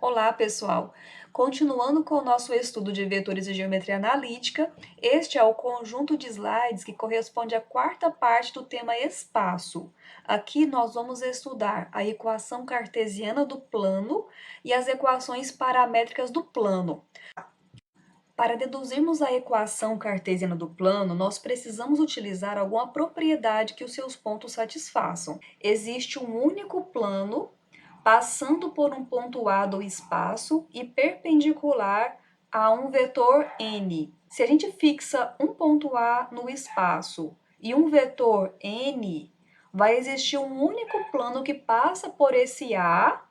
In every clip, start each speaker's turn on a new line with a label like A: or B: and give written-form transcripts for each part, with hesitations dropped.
A: Olá, pessoal! Continuando com o nosso estudo de vetores e geometria analítica, este é o conjunto de slides que corresponde à quarta parte do tema espaço. Aqui nós vamos estudar a equação cartesiana do plano e as equações paramétricas do plano. Para deduzirmos a equação cartesiana do plano, nós precisamos utilizar alguma propriedade que os seus pontos satisfaçam. Existe um único plano passando por um ponto A do espaço e perpendicular a um vetor n. Se a gente fixa um ponto A no espaço e um vetor n, vai existir um único plano que passa por esse A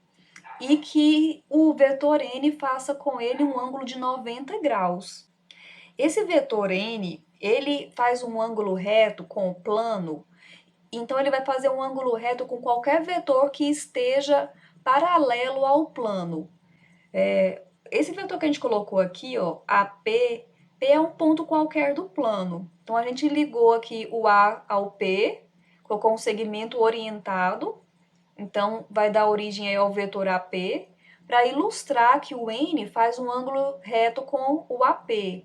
A: e que o vetor n faça com ele um ângulo de 90 graus. Esse vetor n, ele faz um ângulo reto com o plano, então ele vai fazer um ângulo reto com qualquer vetor que esteja paralelo ao plano. Esse vetor que a gente colocou aqui, ó, AP, P é um ponto qualquer do plano. Então a gente ligou aqui o A ao P, colocou um segmento orientado, então vai dar origem aí ao vetor AP, para ilustrar que o N faz um ângulo reto com o AP.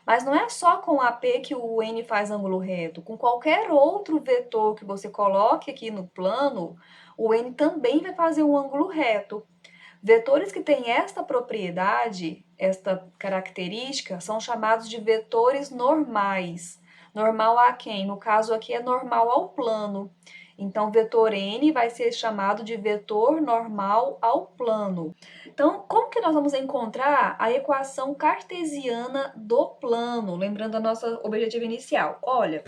A: Mas não é só com AP que o N faz ângulo reto. Com qualquer outro vetor que você coloque aqui no plano, o N também vai fazer um ângulo reto. Vetores que têm esta propriedade, esta característica, são chamados de vetores normais. Normal a quem? No caso aqui é normal ao plano. Então, vetor n vai ser chamado de vetor normal ao plano. Então, como que nós vamos encontrar a equação cartesiana do plano? Lembrando a nossa objetivo inicial. Olha,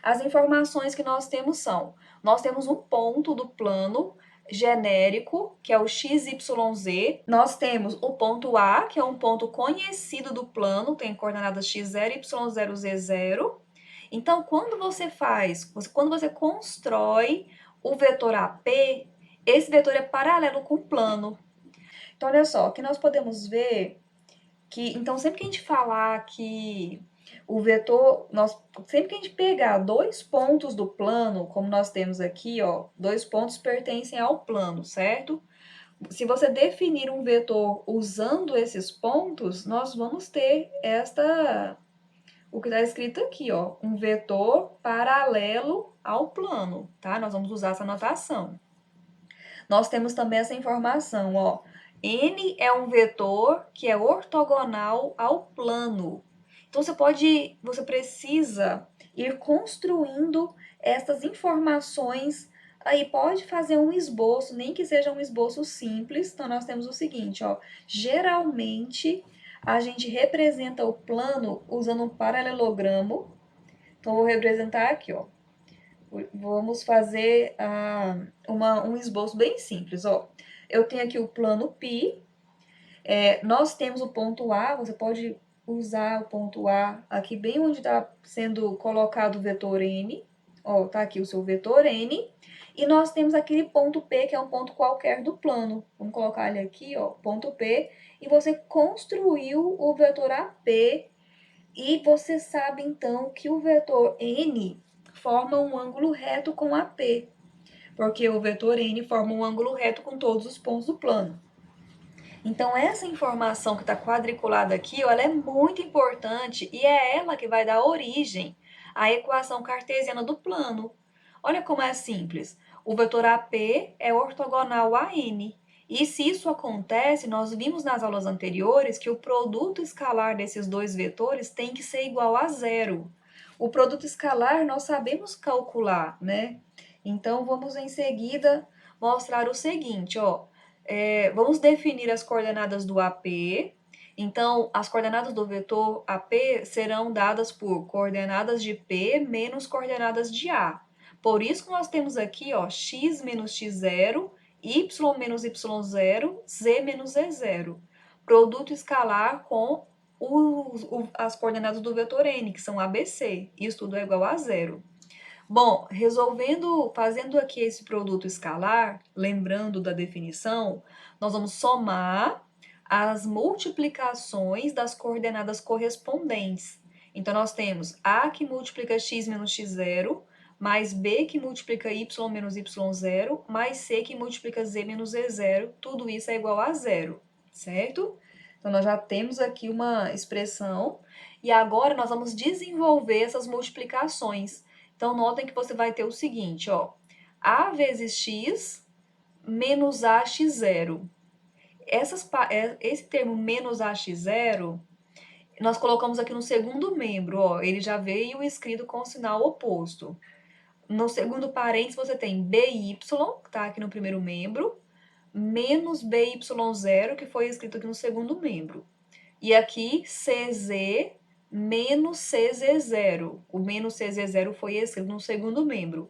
A: as informações que nós temos são, nós temos um ponto do plano genérico, que é o XYZ. Nós temos o ponto A, que é um ponto conhecido do plano, tem coordenadas x0, y0, z0. Então, quando você constrói o vetor AP, esse vetor é paralelo com o plano. Então, olha só, aqui nós podemos ver que, então, sempre que a gente falar que o vetor, sempre que a gente pegar dois pontos do plano, como nós temos aqui, ó, dois pontos pertencem ao plano, certo? Se você definir um vetor usando esses pontos, nós vamos ter o que está escrito aqui, ó, um vetor paralelo ao plano, tá? Nós vamos usar essa notação. Nós temos também essa informação, ó, n é um vetor que é ortogonal ao plano. Então, você precisa ir construindo essas informações aí, pode fazer um esboço, nem que seja um esboço simples. Então, nós temos o seguinte, ó, geralmente a gente representa o plano usando um paralelogramo. Então, vou representar aqui, ó. Vamos fazer um esboço bem simples, ó. Eu tenho aqui o plano π, nós temos o ponto A, você pode usar o ponto A aqui bem onde está sendo colocado o vetor n, ó, tá aqui o seu vetor n, e nós temos aquele ponto P, que é um ponto qualquer do plano. Vamos colocar ele aqui, ó, ponto P, e você construiu o vetor AP, e você sabe, então, que o vetor n forma um ângulo reto com AP, porque o vetor n forma um ângulo reto com todos os pontos do plano. Então, essa informação que está quadriculada aqui, ó, ela é muito importante e é ela que vai dar origem à equação cartesiana do plano. Olha como é simples. O vetor AP é ortogonal a n. E se isso acontece, nós vimos nas aulas anteriores que o produto escalar desses dois vetores tem que ser igual a zero. O produto escalar nós sabemos calcular, né? Então, vamos em seguida mostrar o seguinte, ó. Vamos definir as coordenadas do AP. Então, as coordenadas do vetor AP serão dadas por coordenadas de P menos coordenadas de A. Por isso que nós temos aqui, ó, x menos x0, y menos y0, z menos z0. Produto escalar com as coordenadas do vetor n, que são ABC. Isso tudo é igual a zero. Bom, fazendo aqui esse produto escalar, lembrando da definição, nós vamos somar as multiplicações das coordenadas correspondentes. Então, nós temos A que multiplica x menos x0, mais B que multiplica y menos y0, mais C que multiplica z menos z0, tudo isso é igual a zero. certo? Então, nós já temos aqui uma expressão, e agora nós vamos desenvolver essas multiplicações. Então, notem que você vai ter o seguinte, ó, a vezes x menos ax0. Esse termo menos ax0, nós colocamos aqui no segundo membro, ó, ele já veio escrito com o sinal oposto. No segundo parênteses, você tem by, que está aqui no primeiro membro, menos by0, que foi escrito aqui no segundo membro. E aqui, cz menos cz0. O menos cz0 foi escrito no segundo membro.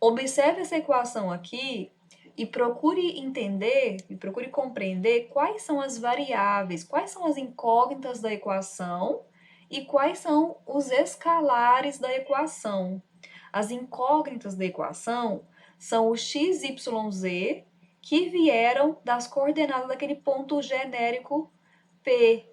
A: Observe essa equação aqui e procure entender, e procure compreender quais são as variáveis, quais são as incógnitas da equação e quais são os escalares da equação. As incógnitas da equação são o x, y, z, que vieram das coordenadas daquele ponto genérico P.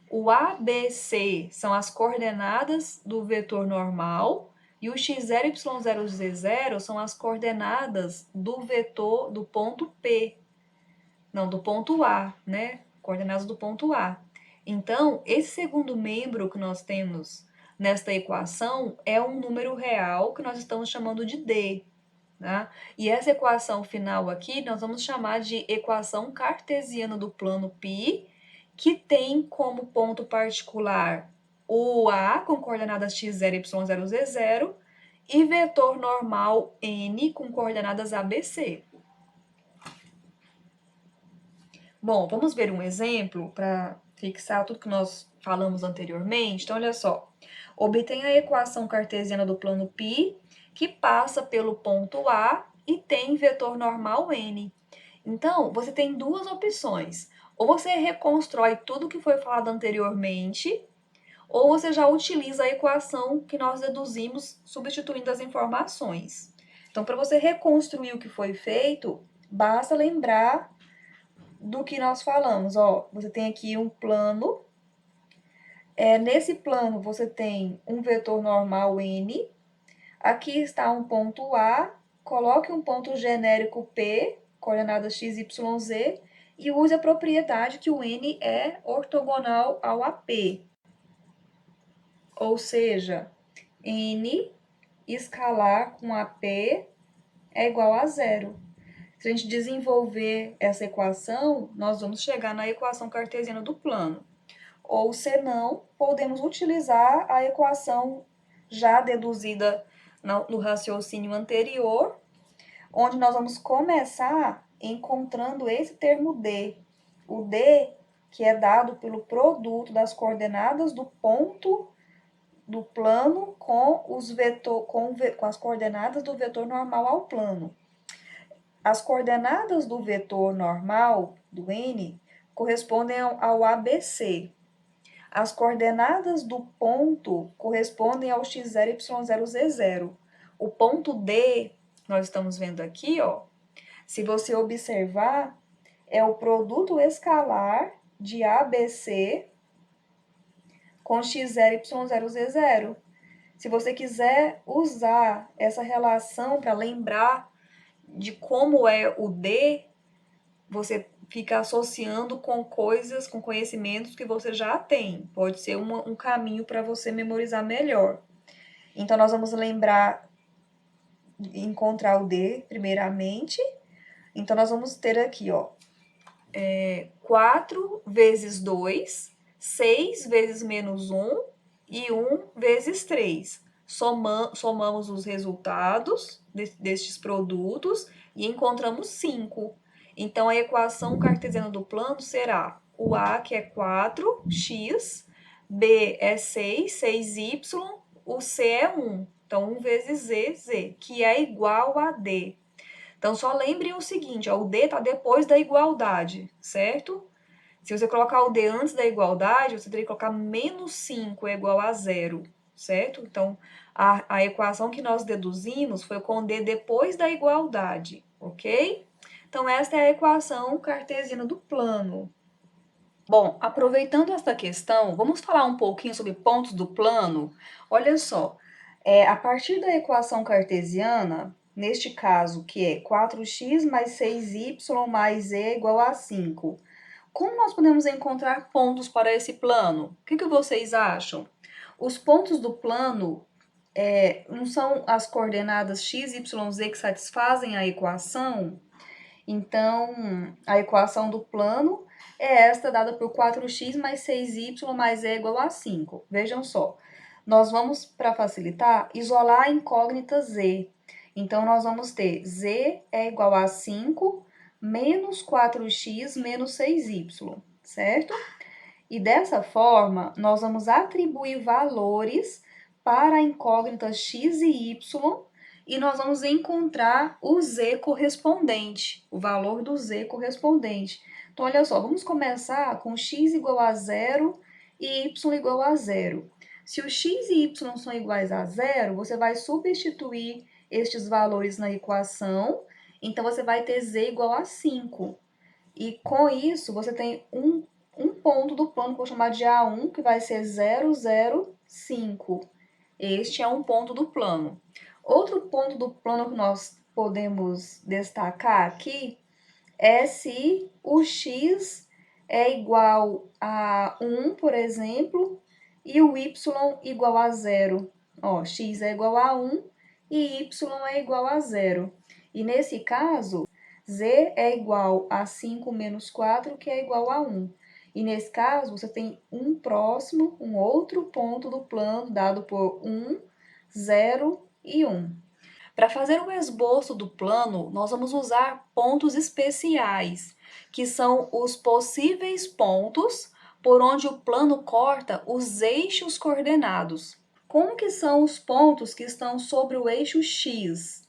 A: O A, B, C são as coordenadas do vetor normal e o x0, y0, z0 são as coordenadas do vetor do ponto P. Não, do ponto A, né? Coordenadas do ponto A. Então, esse segundo membro que nós temos nesta equação é um número real que nós estamos chamando de D. Tá? E essa equação final aqui nós vamos chamar de equação cartesiana do plano π, que tem como ponto particular o A com coordenadas x0, y0, z0 e vetor normal n com coordenadas ABC. Bom, vamos ver um exemplo para fixar tudo que nós falamos anteriormente. Então, olha só. Obtém a equação cartesiana do plano π, que passa pelo ponto A e tem vetor normal n. Então, você tem duas opções. Ou você reconstrói tudo que foi falado anteriormente, ou você já utiliza a equação que nós deduzimos substituindo as informações. Então, para você reconstruir o que foi feito, basta lembrar do que nós falamos. Ó, você tem aqui um plano. Nesse plano, você tem um vetor normal n. Aqui está um ponto A. Coloque um ponto genérico P, coordenadas x, y, z, e use a propriedade que o n é ortogonal ao AP. Ou seja, n escalar com AP é igual a zero. Se a gente desenvolver essa equação, nós vamos chegar na equação cartesiana do plano. Ou, se não, podemos utilizar a equação já deduzida no raciocínio anterior, onde nós vamos começar encontrando esse termo D. O D, que é dado pelo produto das coordenadas do ponto do plano com as coordenadas do vetor normal ao plano. As coordenadas do vetor normal, do n, correspondem ao ABC. As coordenadas do ponto correspondem ao x0, y0, z0. O ponto D, nós estamos vendo aqui, ó, se você observar, é o produto escalar de ABC com x0, y0, z0. Se você quiser usar essa relação para lembrar de como é o D, você fica associando com coisas, com conhecimentos que você já tem. Pode ser um caminho para você memorizar melhor. Então, nós vamos lembrar, encontrar o D, primeiramente. Então, nós vamos ter aqui, ó, 4 vezes 2, 6 vezes menos 1 e 1 vezes 3. Somamos os resultados destes produtos e encontramos 5. Então, a equação cartesiana do plano será o A, que é 4x, B é 6, 6y, o C é 1. Então, 1 vezes z, que é igual a D. Então, só lembrem o seguinte, ó, o D está depois da igualdade, certo? Se você colocar o D antes da igualdade, você teria que colocar menos 5 é igual a 0, certo? Então, a equação que nós deduzimos foi com D depois da igualdade, ok? Então, esta é a equação cartesiana do plano. Bom, aproveitando esta questão, vamos falar um pouquinho sobre pontos do plano? Olha só, a partir da equação cartesiana, neste caso, que é 4x mais 6y mais z igual a 5, como nós podemos encontrar pontos para esse plano? O que vocês acham? Os pontos do plano não são as coordenadas x, y, z que satisfazem a equação? Então, a equação do plano é esta, dada por 4x mais 6y mais e igual a 5. Vejam só, nós vamos, para facilitar, isolar a incógnita z. Então, nós vamos ter z é igual a 5 menos 4x menos 6y, certo? E dessa forma, nós vamos atribuir valores para a incógnita x e y e nós vamos encontrar o z correspondente, o valor do z correspondente. Então, olha só, vamos começar com x igual a 0 e y igual a 0. Se o x e y são iguais a 0, você vai substituir estes valores na equação, então você vai ter z igual a 5. E com isso, você tem um ponto do plano que eu vou chamar de A1, que vai ser 0, 0, 5. Este é um ponto do plano. Outro ponto do plano que nós podemos destacar aqui é se o x é igual a 1, por exemplo, e o y igual a 0. Ó, x é igual a 1 e y é igual a 0. E nesse caso, z é igual a 5 menos 4, que é igual a 1. E nesse caso, você tem um outro ponto do plano dado por 1, 0 e 1. Para fazer o esboço do plano, nós vamos usar pontos especiais, que são os possíveis pontos por onde o plano corta os eixos coordenados. Como que são os pontos que estão sobre o eixo x?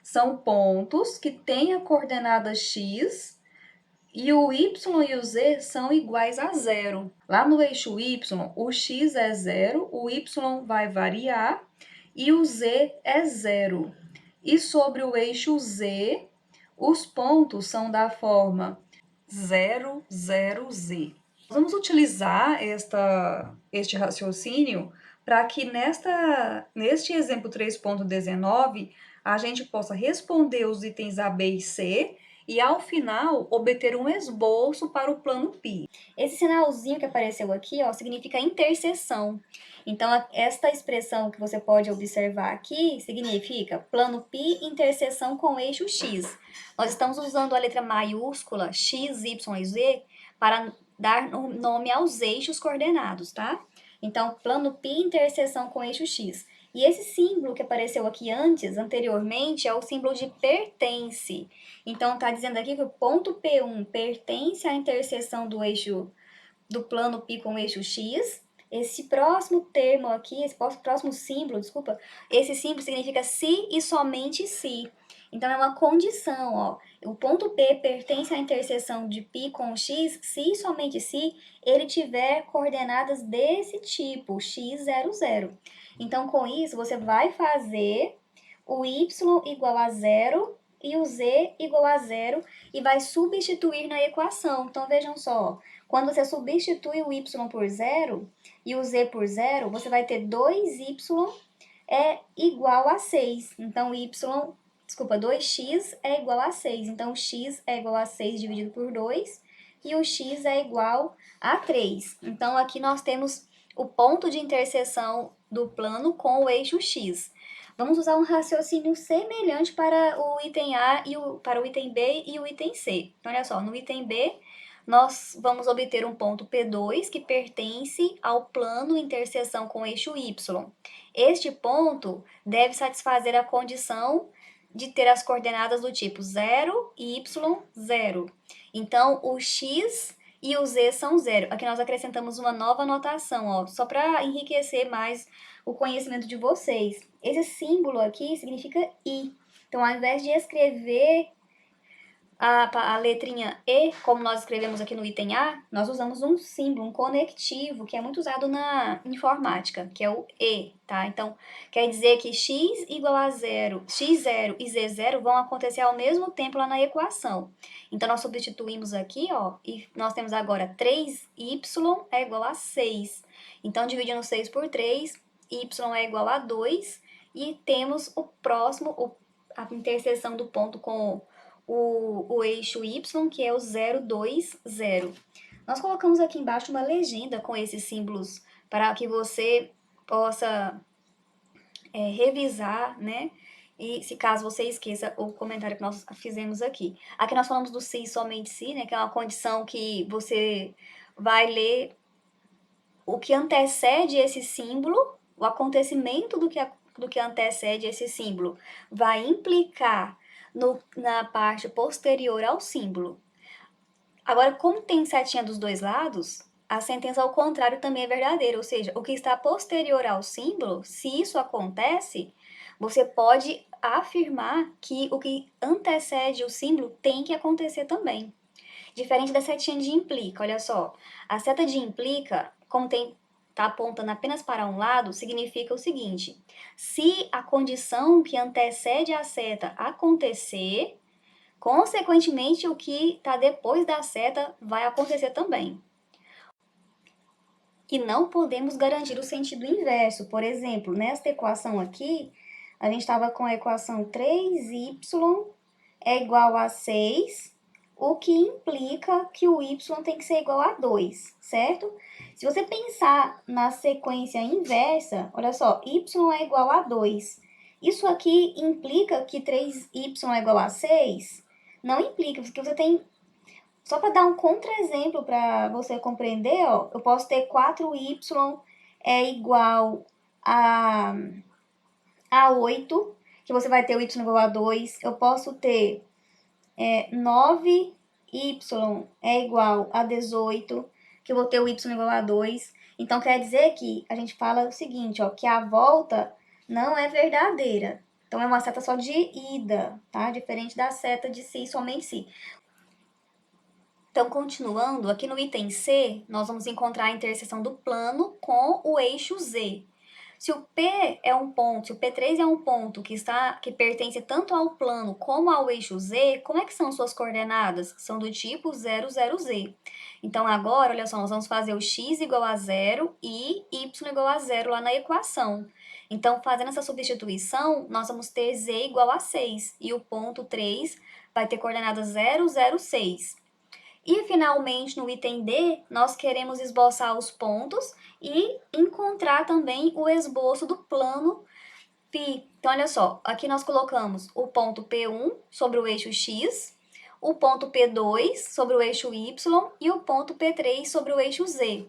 A: São pontos que têm a coordenada x e o y e o z são iguais a 0. Lá no eixo y, o x é 0, o y vai variar e o z é 0. E sobre o eixo z, os pontos são da forma 0, 0, z. Vamos utilizar este raciocínio para que neste exemplo 3.19 a gente possa responder os itens A, B e C e, ao final, obter um esboço para o plano π.
B: Esse sinalzinho que apareceu aqui, ó, significa interseção. Então, esta expressão que você pode observar aqui significa plano π interseção com o eixo x. Nós estamos usando a letra maiúscula x, y e z para dar nome aos eixos coordenados, tá? Então, plano π interseção com o eixo x. E esse símbolo que apareceu aqui anteriormente, é o símbolo de pertence. Então, está dizendo aqui que o ponto P1 pertence à interseção do eixo do plano π com o eixo x. Esse próximo termo aqui, esse próximo símbolo, desculpa, esse símbolo significa se e somente se. Então, é uma condição, ó. O ponto P pertence à interseção de π com x se e somente se ele tiver coordenadas desse tipo, x, 0, 0. Então, com isso, você vai fazer o y igual a 0 e o z igual a 0 e vai substituir na equação. Então, vejam só, quando você substitui o y por 0 e o z por 0, você vai ter 2y é igual a 6. Então, 2x é igual a 6. Então, x é igual a 6 dividido por 2 e o x é igual a 3. Então, aqui nós temos o ponto de interseção do plano com o eixo x. Vamos usar um raciocínio semelhante para o item A e para o item B e o item C. Então, olha só, no item B, nós vamos obter um ponto P2 que pertence ao plano interseção com o eixo Y. Este ponto deve satisfazer a condição de ter as coordenadas do tipo 0 e y, 0. Então, o x e o z são 0. Aqui nós acrescentamos uma nova notação, ó, só para enriquecer mais o conhecimento de vocês. Esse símbolo aqui significa i. Então, ao invés de escrever a letrinha E, como nós escrevemos aqui no item A, nós usamos um símbolo, um conectivo, que é muito usado na informática, que é o E, tá? Então, quer dizer que x igual a 0, x0 e z0 vão acontecer ao mesmo tempo lá na equação. Então, nós substituímos aqui, ó, e nós temos agora 3y é igual a 6. Então, dividindo 6 por 3, y é igual a 2, e temos o próximo, a interseção do ponto com o eixo y, que é o 0, 2, 0. Nós colocamos aqui embaixo uma legenda com esses símbolos para que você possa revisar, né? E se caso você esqueça o comentário que nós fizemos aqui. Aqui nós falamos do se e somente se, né? Que é uma condição que você vai ler o que antecede esse símbolo, o acontecimento do que antecede esse símbolo vai implicar na parte posterior ao símbolo. Agora, como tem setinha dos dois lados, a sentença ao contrário também é verdadeira, ou seja, o que está posterior ao símbolo, se isso acontece, você pode afirmar que o que antecede o símbolo tem que acontecer também. Diferente da setinha de implica, olha só. A seta de implica, como está apontando apenas para um lado, significa o seguinte: se a condição que antecede a seta acontecer, consequentemente, o que está depois da seta vai acontecer também. E não podemos garantir o sentido inverso. Por exemplo, nesta equação aqui, a gente estava com a equação 3y é igual a 6, o que implica que o y tem que ser igual a 2, certo? Se você pensar na sequência inversa, olha só, y é igual a 2. Isso aqui implica que 3y é igual a 6? Não implica, porque você tem. Só para dar um contra-exemplo para você compreender, ó, eu posso ter 4y é igual a, a 8, que você vai ter o y igual a 2. Eu posso ter 9y é igual a 18, que eu vou ter o y igual a 2. Então, quer dizer que a gente fala o seguinte, ó, que a volta não é verdadeira. Então, é uma seta só de ida, tá? Diferente da seta de si, somente si. Então, continuando, aqui no item C, nós vamos encontrar a interseção do plano com o eixo Z. Se o P é um ponto, se o P3 é um ponto que pertence tanto ao plano como ao eixo Z, como é que são suas coordenadas? São do tipo 0, 0, Z. Então, agora, olha só, nós vamos fazer o x igual a 0 e y igual a 0 lá na equação. Então, fazendo essa substituição, nós vamos ter Z igual a 6 e o ponto 3 vai ter coordenadas 0, 0, 6. E, finalmente, no item D, nós queremos esboçar os pontos e encontrar também o esboço do plano π. Então, olha só, aqui nós colocamos o ponto P1 sobre o eixo X, o ponto P2 sobre o eixo Y e o ponto P3 sobre o eixo Z.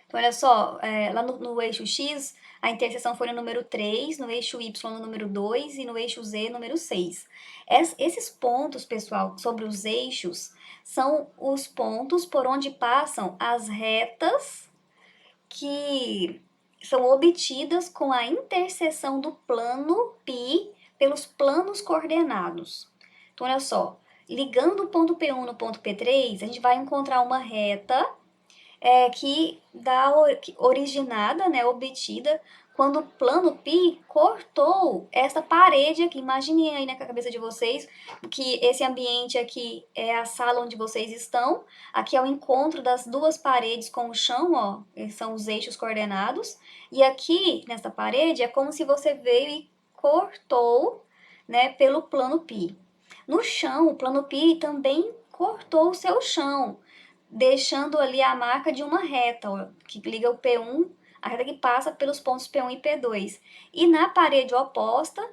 B: Então, olha só, lá no eixo X, a interseção foi no número 3, no eixo Y no número 2 e no eixo Z número 6. Esses pontos, pessoal, sobre os eixos, são os pontos por onde passam as retas que são obtidas com a interseção do plano π pelos planos coordenados. Então, olha só, ligando o ponto P1 no ponto P3, a gente vai encontrar uma reta originada, né, obtida, quando o plano π cortou essa parede aqui. Imaginem aí na cabeça de vocês que esse ambiente aqui é a sala onde vocês estão. Aqui é o encontro das duas paredes com o chão, ó, esses são os eixos coordenados. E aqui, nessa parede, é como se você veio e cortou, né, pelo plano π. No chão, o plano π também cortou o seu chão, deixando ali a marca de uma reta, ó, que liga o P1, a reta que passa pelos pontos P1 e P2. E na parede oposta,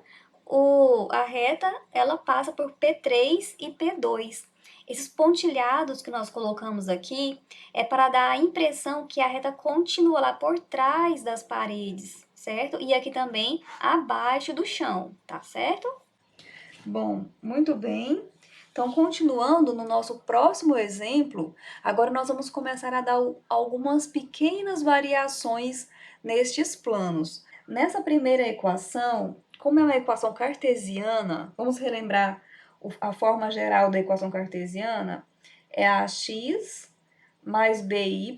B: a reta ela passa por P3 e P2. Esses pontilhados que nós colocamos aqui é para dar a impressão que a reta continua lá por trás das paredes, certo? E aqui também abaixo do chão, tá certo?
A: Bom, muito bem. Então, continuando no nosso próximo exemplo, agora nós vamos começar a dar algumas pequenas variações nestes planos. Nessa primeira equação, como é uma equação cartesiana, vamos relembrar a forma geral da equação cartesiana, é ax mais by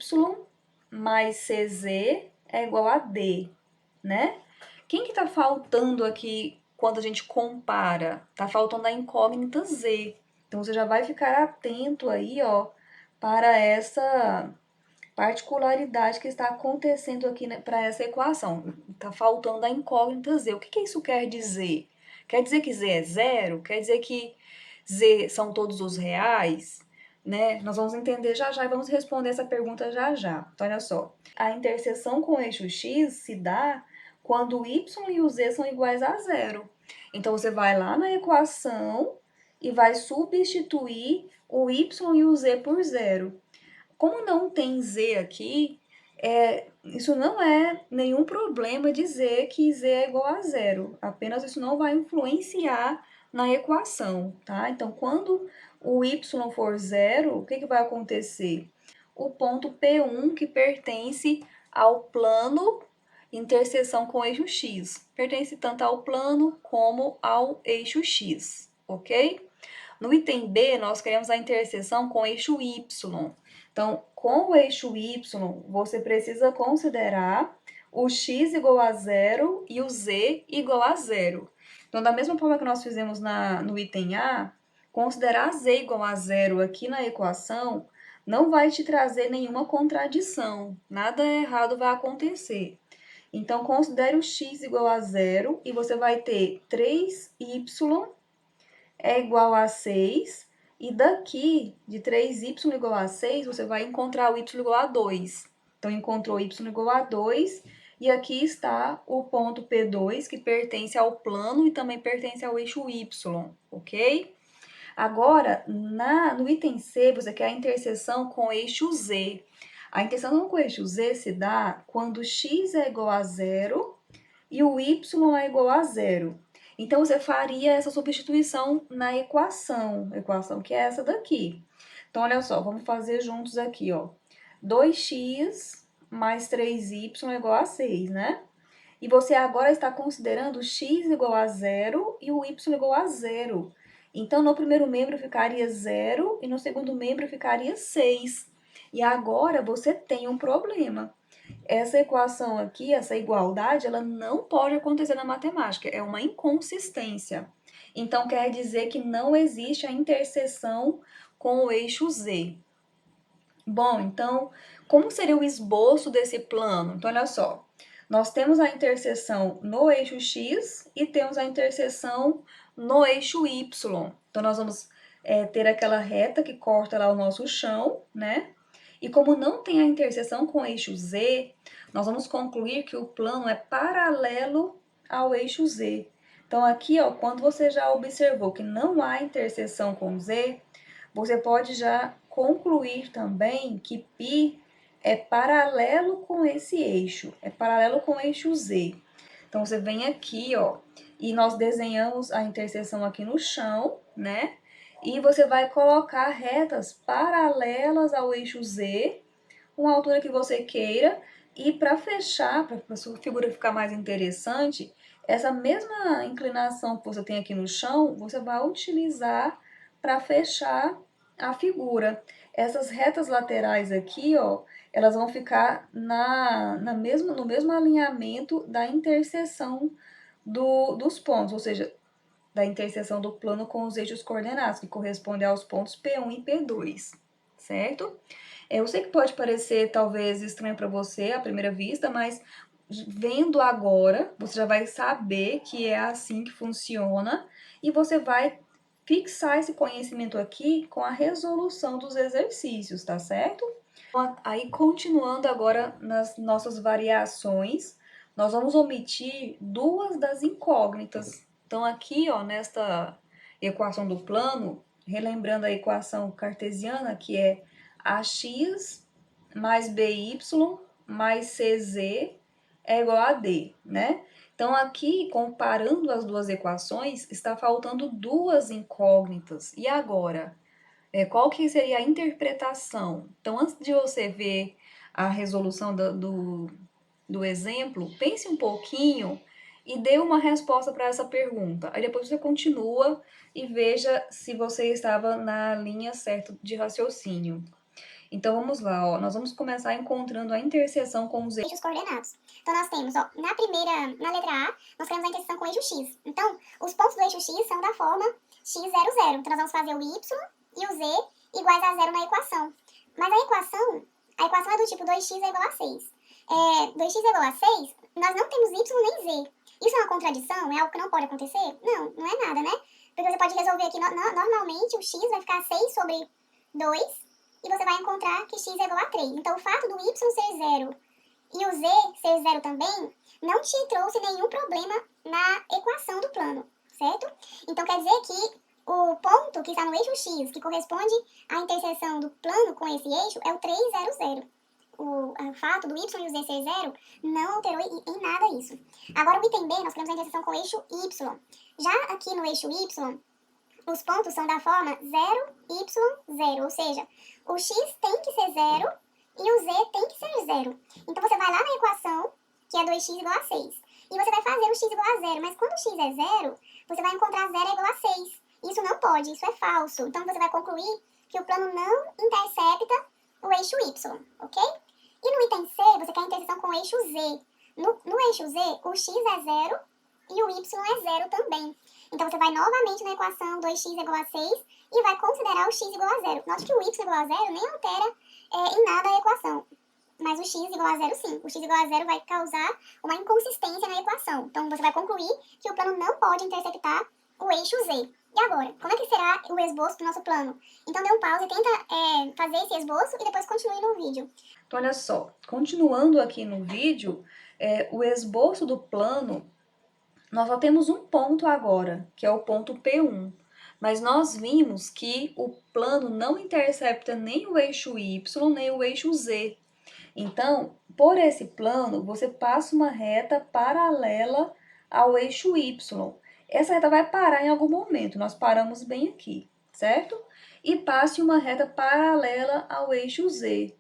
A: mais cz é igual a d, né? Quem que está faltando aqui quando a gente compara? Tá faltando a incógnita z. Então, você já vai ficar atento aí, ó, para essa particularidade que está acontecendo aqui, né, para essa equação. Tá faltando a incógnita z. O que isso quer dizer? Quer dizer que z é zero? Quer dizer que z são todos os reais? né? Nós vamos entender já já e vamos responder essa pergunta já já. Então, olha só. A interseção com o eixo x se dá quando o y e o z são iguais a zero. Então, você vai lá na equação e vai substituir o y e o z por zero. Como não tem z aqui, isso não é nenhum problema dizer que z é igual a zero. Apenas isso não vai influenciar na equação, tá? Então, quando o y for zero, o que vai acontecer? O ponto P1, que pertence ao plano interseção com o eixo x, pertence tanto ao plano como ao eixo x, ok? No item B, nós queremos a interseção com o eixo y. Então, com o eixo y, você precisa considerar o x igual a zero e o z igual a zero. Então, da mesma forma que nós fizemos no item A, considerar z igual a zero aqui na equação não vai te trazer nenhuma contradição. Nada errado vai acontecer. Então, considere o x igual a zero e você vai ter 3y é igual a 6. E daqui, de 3y igual a 6, você vai encontrar o y igual a 2. Então, encontrou y igual a 2. E aqui está o ponto P2, que pertence ao plano e também pertence ao eixo y, ok? Agora, no item C, você quer a interseção com o eixo Z. A interseção com o eixo Z se dá quando x é igual a zero e o y é igual a zero. Então, você faria essa substituição na equação que é essa daqui. Então, olha só, vamos fazer juntos aqui, ó. 2x mais 3y é igual a 6, né? E você agora está considerando x igual a zero e o y igual a zero. Então, no primeiro membro ficaria 0 e no segundo membro ficaria 6. E agora você tem um problema. Essa equação aqui, essa igualdade, ela não pode acontecer na matemática, é uma inconsistência. Então, quer dizer que não existe a interseção com o eixo Z. Bom, então, como seria o esboço desse plano? Então, olha só, nós temos a interseção no eixo X e temos a interseção no eixo Y. Então, nós vamos ter aquela reta que corta lá o nosso chão, né? E como não tem a interseção com o eixo Z, nós vamos concluir que o plano é paralelo ao eixo Z. Então, aqui, ó, quando você já observou que não há interseção com Z, você pode já concluir também que π é paralelo com esse eixo, é paralelo com o eixo Z. Então, você vem aqui, ó, e nós desenhamos a interseção aqui no chão, né? E você vai colocar retas paralelas ao eixo Z, uma altura que você queira, e para fechar, para a sua figura ficar mais interessante, essa mesma inclinação que você tem aqui no chão, você vai utilizar para fechar a figura. Essas retas laterais aqui, ó, elas vão ficar no mesmo alinhamento da interseção dos pontos, ou seja, da interseção do plano com os eixos coordenados, que correspondem aos pontos P1 e P2, certo? Eu sei que pode parecer talvez estranho para você à primeira vista, mas vendo agora, você já vai saber que é assim que funciona e você vai fixar esse conhecimento aqui com a resolução dos exercícios, tá certo? Aí, continuando agora nas nossas variações, nós vamos omitir duas das incógnitas. Então, aqui, ó, nesta equação do plano, relembrando a equação cartesiana, que é ax mais by mais cz é igual a d, né? Então, aqui, comparando as duas equações, está faltando duas incógnitas. E agora? Qual que seria a interpretação? Então, antes de você ver a resolução do exemplo, pense um pouquinho e dê uma resposta para essa pergunta. Aí depois você continua e veja se você estava na linha certa de raciocínio. Então, vamos lá, ó. Nós vamos começar encontrando a interseção com os
C: eixos coordenados. Então, nós temos, ó, na letra A, nós temos a interseção com o eixo X. Então, os pontos do eixo X são da forma x, 0, 0. Então, nós vamos fazer o y e o z iguais a 0 na equação. Mas a equação é do tipo 2x é igual a 6. 2x é igual a 6, nós não temos y nem z. Isso é uma contradição? É algo que não pode acontecer? Não, não é nada, né? Porque você pode resolver aqui, normalmente o x vai ficar 6 sobre 2, e você vai encontrar que x é igual a 3. Então, o fato do y ser 0 e o z ser 0 também não te trouxe nenhum problema na equação do plano, certo? Então, quer dizer que o ponto que está no eixo x, que corresponde à interseção do plano com esse eixo, é o 3, 0, 0. O fato do y e o z ser 0 não alterou em nada isso. Agora, o item B, nós queremos a interseção com o eixo y. Já aqui no eixo y, os pontos são da forma 0, y, 0. Ou seja, o x tem que ser 0 e o z tem que ser 0. Então, você vai lá na equação, que é 2x igual a 6. E você vai fazer o x igual a 0. Mas quando o x é 0, você vai encontrar 0 é igual a 6. Isso não pode, isso é falso. Então, você vai concluir que o plano não intercepta o eixo y, ok? E no item C, você quer a interseção com o eixo z. No eixo z, o x é 0 e o y é 0 também. Então, você vai novamente na equação 2x igual a 6 e vai considerar o x igual a 0. Note que o y igual a 0 nem altera em nada a equação. Mas o x igual a 0 sim. O x igual a 0 vai causar uma inconsistência na equação. Então, você vai concluir que o plano não pode interceptar o eixo z. E agora, como é que será o esboço do nosso plano? Então, dê um pause e tenta fazer esse esboço e depois continue no vídeo.
A: Então, olha só, continuando aqui no vídeo, o esboço do plano, nós só temos um ponto agora, que é o ponto P1. Mas nós vimos que o plano não intercepta nem o eixo Y, nem o eixo Z. Então, por esse plano, você passa uma reta paralela ao eixo Y. Essa reta vai parar em algum momento, nós paramos bem aqui, certo? E passe uma reta paralela ao eixo Z.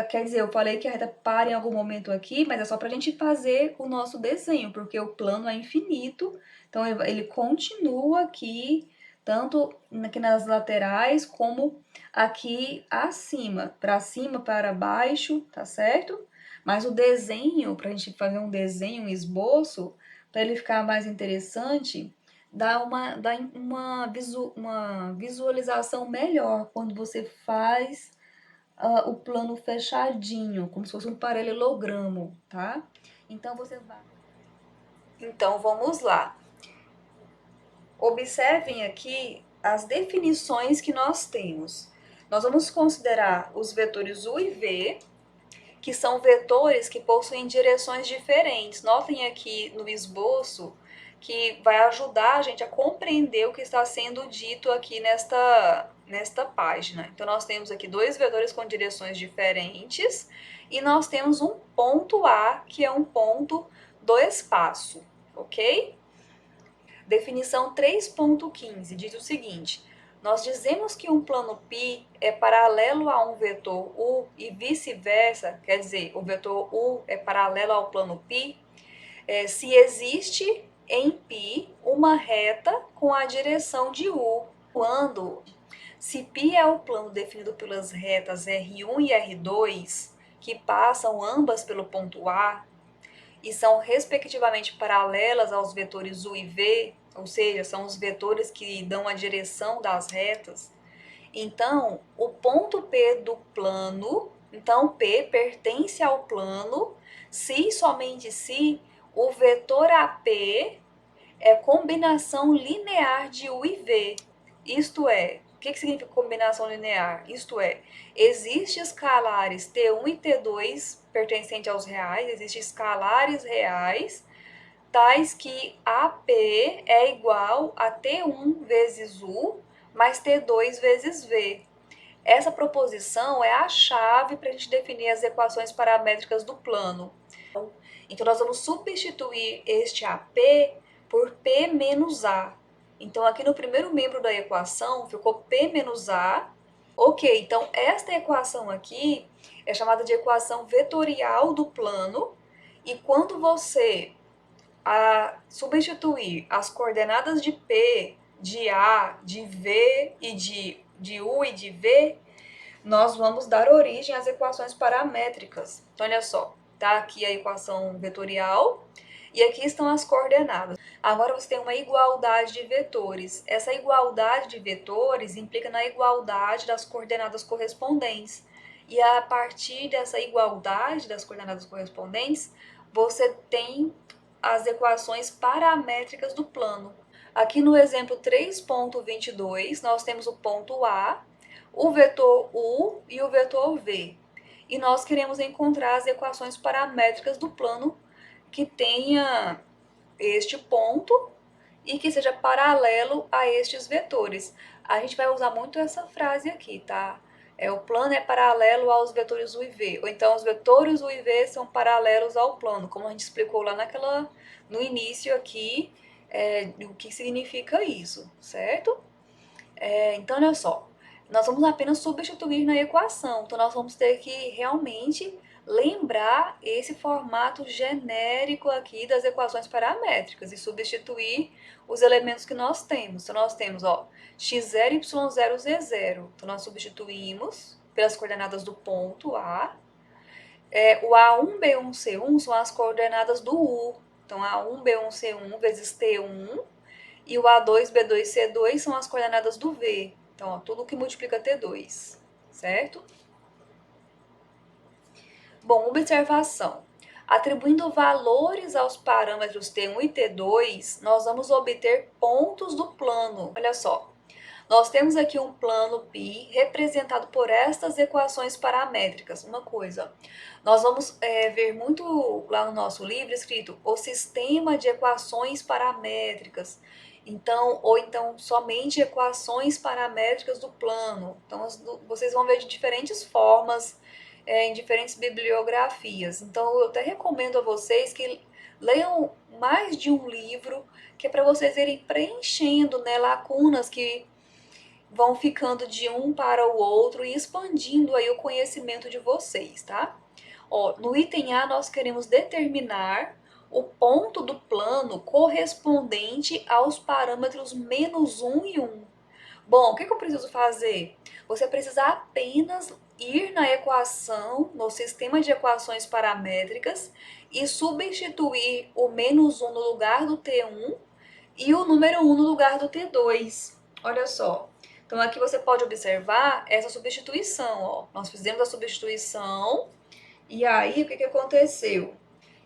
A: Quer dizer, eu falei que a reta para em algum momento aqui, mas é só para a gente fazer o nosso desenho, porque o plano é infinito, então ele continua aqui, tanto aqui nas laterais, como aqui acima, para cima, para baixo, tá certo? Mas o desenho, para a gente fazer um desenho, um esboço, para ele ficar mais interessante, dá uma visualização melhor quando você faz o plano fechadinho, como se fosse um paralelogramo, tá? Então, você vai... Então, vamos lá. Observem aqui as definições que nós temos. Nós vamos considerar os vetores u e v, que são vetores que possuem direções diferentes. Notem aqui no esboço que vai ajudar a gente a compreender o que está sendo dito aqui nesta página. Então, nós temos aqui dois vetores com direções diferentes e nós temos um ponto A, que é um ponto do espaço, ok? Definição 3.15 diz o seguinte: nós dizemos que um plano π é paralelo a um vetor u e vice-versa, quer dizer, o vetor u é paralelo ao plano π, se existe em π uma reta com a direção de u, se π é o plano definido pelas retas R1 e R2, que passam ambas pelo ponto A, e são respectivamente paralelas aos vetores u e v, ou seja, são os vetores que dão a direção das retas, então o ponto P do plano, então P pertence ao plano, se e somente se o vetor AP é combinação linear de u e v, isto é, o que significa combinação linear? Isto é, existem escalares T1 e T2 pertencentes aos reais, existem escalares reais, tais que AP é igual a T1 vezes U mais T2 vezes V. Essa proposição é a chave para a gente definir as equações paramétricas do plano. Então, nós vamos substituir este AP por P menos A. Então, aqui no primeiro membro da equação, ficou P menos A. Ok, então esta equação aqui é chamada de equação vetorial do plano. E quando você substituir as coordenadas de P, de A, de V e de U e de V, nós vamos dar origem às equações paramétricas. Então, olha só, tá aqui a equação vetorial e aqui estão as coordenadas. Agora você tem uma igualdade de vetores. Essa igualdade de vetores implica na igualdade das coordenadas correspondentes. E a partir dessa igualdade das coordenadas correspondentes, você tem as equações paramétricas do plano. Aqui no exemplo 3.22, nós temos o ponto A. o vetor U e o vetor V. E nós queremos encontrar as equações paramétricas do plano que tenha este ponto e que seja paralelo a estes vetores. A gente vai usar muito essa frase aqui, tá? O plano é paralelo aos vetores U e V, ou então os vetores U e V são paralelos ao plano, como a gente explicou lá no início aqui, o que significa isso, certo? Então, olha só, nós vamos apenas substituir na equação, então nós vamos ter que realmente lembrar esse formato genérico aqui das equações paramétricas e substituir os elementos que nós temos. Então, nós temos, ó, x0, y0, z0. Então, nós substituímos pelas coordenadas do ponto A. O A1, B1, C1 são as coordenadas do U. Então, A1, B1, C1 vezes T1. E o A2, B2, C2 são as coordenadas do V. Então, ó, tudo que multiplica T2, certo? Bom, observação. Atribuindo valores aos parâmetros T1 e T2, nós vamos obter pontos do plano. Olha só, nós temos aqui um plano π representado por estas equações paramétricas. Uma coisa, nós vamos ver muito lá no nosso livro escrito o sistema de equações paramétricas. Então, ou então somente equações paramétricas do plano. Então, vocês vão ver de diferentes formas, em diferentes bibliografias. Então, eu até recomendo a vocês que leiam mais de um livro, que é para vocês irem preenchendo, né, lacunas que vão ficando de um para o outro e expandindo aí o conhecimento de vocês, tá? Ó, no item A, nós queremos determinar o ponto do plano correspondente aos parâmetros -1 e 1. Bom, o que eu preciso fazer? Você precisa apenas ir na equação, no sistema de equações paramétricas e substituir o -1 no lugar do T1 e o número 1 no lugar do T2. Olha só. Então, aqui você pode observar essa substituição, ó. Nós fizemos a substituição e aí o que aconteceu?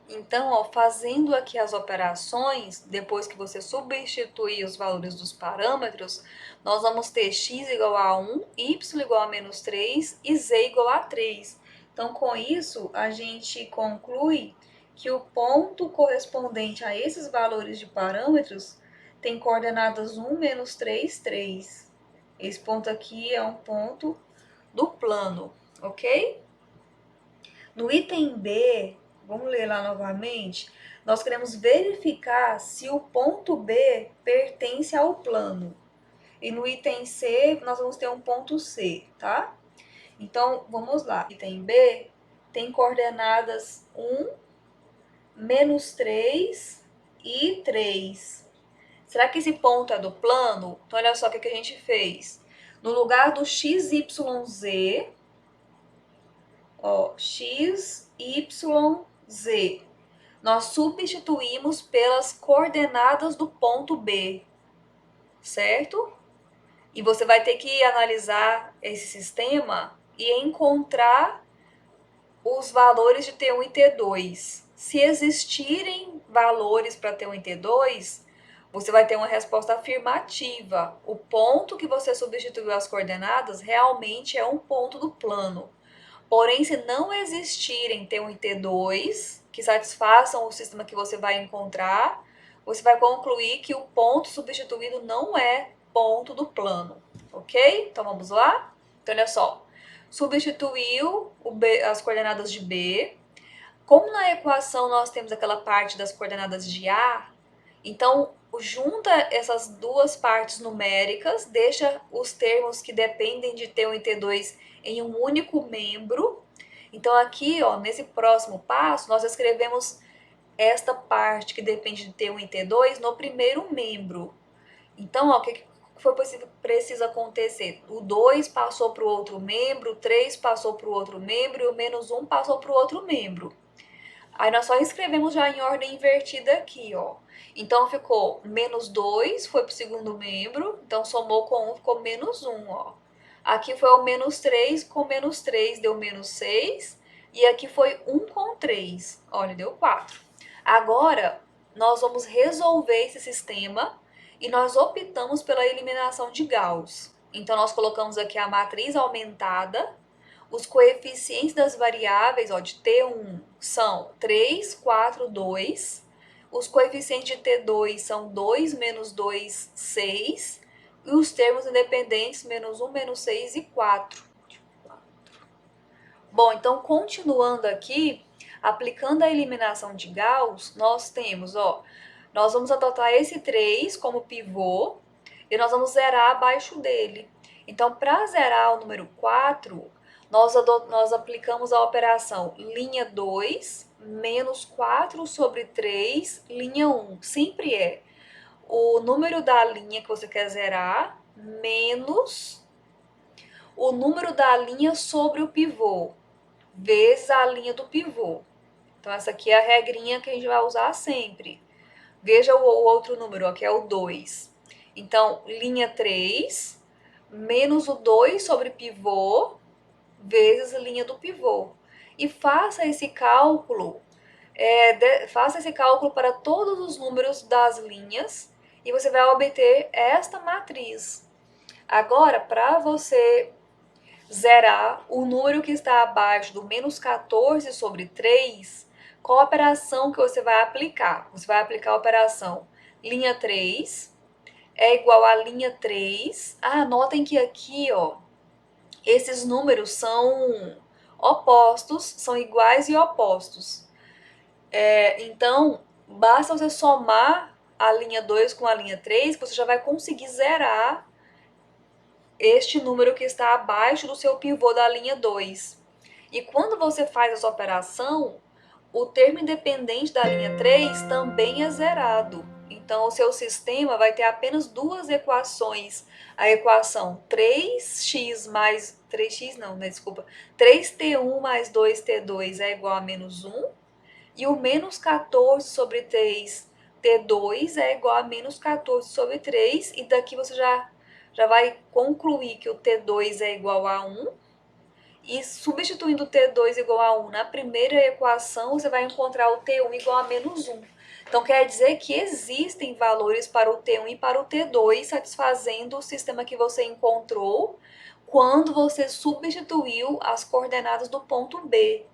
A: Então, ó, fazendo aqui as operações, depois que você substituir os valores dos parâmetros, nós vamos ter x igual a 1, y igual a -3 e z igual a 3. Então, com isso, a gente conclui que o ponto correspondente a esses valores de parâmetros tem coordenadas 1, -3, 3. Esse ponto aqui é um ponto do plano, ok? No item B, vamos ler lá novamente, nós queremos verificar se o ponto B pertence ao plano. E no item C, nós vamos ter um ponto C, tá? Então, vamos lá. Item B tem coordenadas 1, -3 e 3. Será que esse ponto é do plano? Então, olha só o que a gente fez. No lugar do x, y, z, ó, x, y, z, nós substituímos pelas coordenadas do ponto B, certo? E você vai ter que analisar esse sistema e encontrar os valores de T1 e T2. Se existirem valores para T1 e T2, você vai ter uma resposta afirmativa. O ponto que você substituiu as coordenadas realmente é um ponto do plano. Porém, se não existirem T1 e T2 que satisfaçam o sistema que você vai encontrar, você vai concluir que o ponto substituído não é ponto do plano, ok? Então, vamos lá? Então, olha só. Substituiu as coordenadas de B. Como na equação nós temos aquela parte das coordenadas de A, então, junta essas duas partes numéricas, deixa os termos que dependem de T1 e T2 em um único membro. Então, aqui, ó, nesse próximo passo, nós escrevemos esta parte que depende de T1 e T2 no primeiro membro. Então, ó, o que foi preciso acontecer? O 2 passou para o outro membro, o 3 passou para o outro membro e o -1 passou para o outro membro. Aí nós só escrevemos já em ordem invertida aqui, ó. Então, ficou -2, foi para o segundo membro, então somou com 1, ficou -1, ó. Aqui foi o -3, com -3 deu -6, e aqui foi 1 com 3, olha, deu 4. Agora, nós vamos resolver esse sistema e nós optamos pela eliminação de Gauss. Então, nós colocamos aqui a matriz aumentada. Os coeficientes das variáveis, ó, de T1 são 3, 4, 2. Os coeficientes de T2 são 2, menos 2, 6. E os termos independentes, menos 1, menos 6 e 4. Bom, então, continuando aqui, aplicando a eliminação de Gauss, nós temos, ó, nós vamos adotar esse 3 como pivô e nós vamos zerar abaixo dele. Então, para zerar o número 4, nós aplicamos a operação linha 2 menos 4 sobre 3, linha 1. Sempre é o número da linha que você quer zerar menos o número da linha sobre o pivô, vezes a linha do pivô. Então, essa aqui é a regrinha que a gente vai usar sempre. Veja o outro número, ó, que é o 2. Então, linha 3 menos o 2 sobre pivô vezes a linha do pivô. E faça esse cálculo, para todos os números das linhas e você vai obter esta matriz. Agora, para você zerar o número que está abaixo do menos 14 sobre 3, qual a operação que você vai aplicar? Você vai aplicar a operação linha 3 é igual a linha 3. Ah, notem que aqui, ó, esses números são opostos, são iguais e opostos. Então, basta você somar a linha 2 com a linha 3, que você já vai conseguir zerar este número que está abaixo do seu pivô da linha 2. E quando você faz essa operação, o termo independente da linha 3 também é zerado. Então, o seu sistema vai ter apenas duas equações. A equação 3x mais... 3x não, né? Desculpa. 3t1 mais 2t2 é igual a menos 1. E o menos 14 sobre 3t2 é igual a menos 14 sobre 3. E daqui você já vai concluir que o T2 é igual a 1. E substituindo o T2 igual a 1 na primeira equação, você vai encontrar o T1 igual a menos 1. Então, quer dizer que existem valores para o T1 e para o T2, satisfazendo o sistema que você encontrou quando você substituiu as coordenadas do ponto B.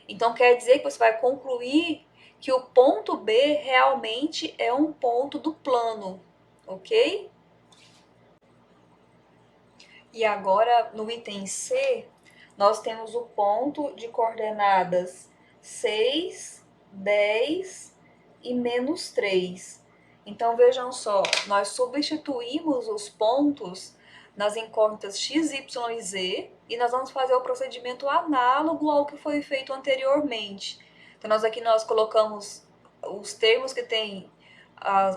A: Então, quer dizer que você vai concluir que o ponto B realmente é um ponto do plano, ok? E agora, no item C, nós temos o ponto de coordenadas 6, 10 e menos 3. Então, vejam só, nós substituímos os pontos nas incógnitas x, y e z e nós vamos fazer o procedimento análogo ao que foi feito anteriormente. Então, nós colocamos os termos que têm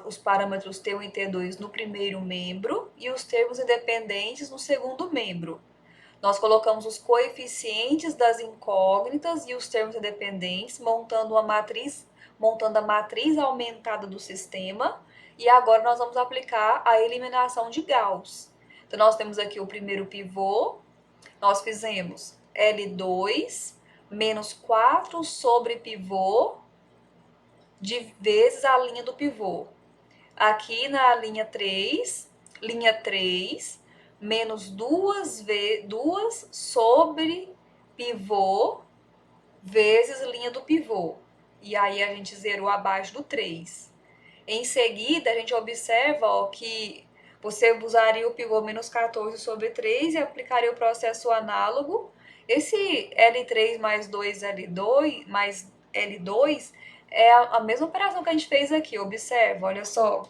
A: os parâmetros T1 e T2 no primeiro membro e os termos independentes no segundo membro. Nós colocamos os coeficientes das incógnitas e os termos independentes, montando a matriz aumentada do sistema. E agora nós vamos aplicar a eliminação de Gauss. Então, nós temos aqui o primeiro pivô, nós fizemos L2 menos 4 sobre pivô de vezes a linha do pivô. Aqui na linha 3, menos 2 sobre pivô vezes linha do pivô. E aí a gente zerou abaixo do 3. Em seguida, a gente observa, ó, que você usaria o pivô menos 14 sobre 3 e aplicaria o processo análogo. Esse L3 mais 2L2 mais L2 é a mesma operação que a gente fez aqui. Observa, olha só.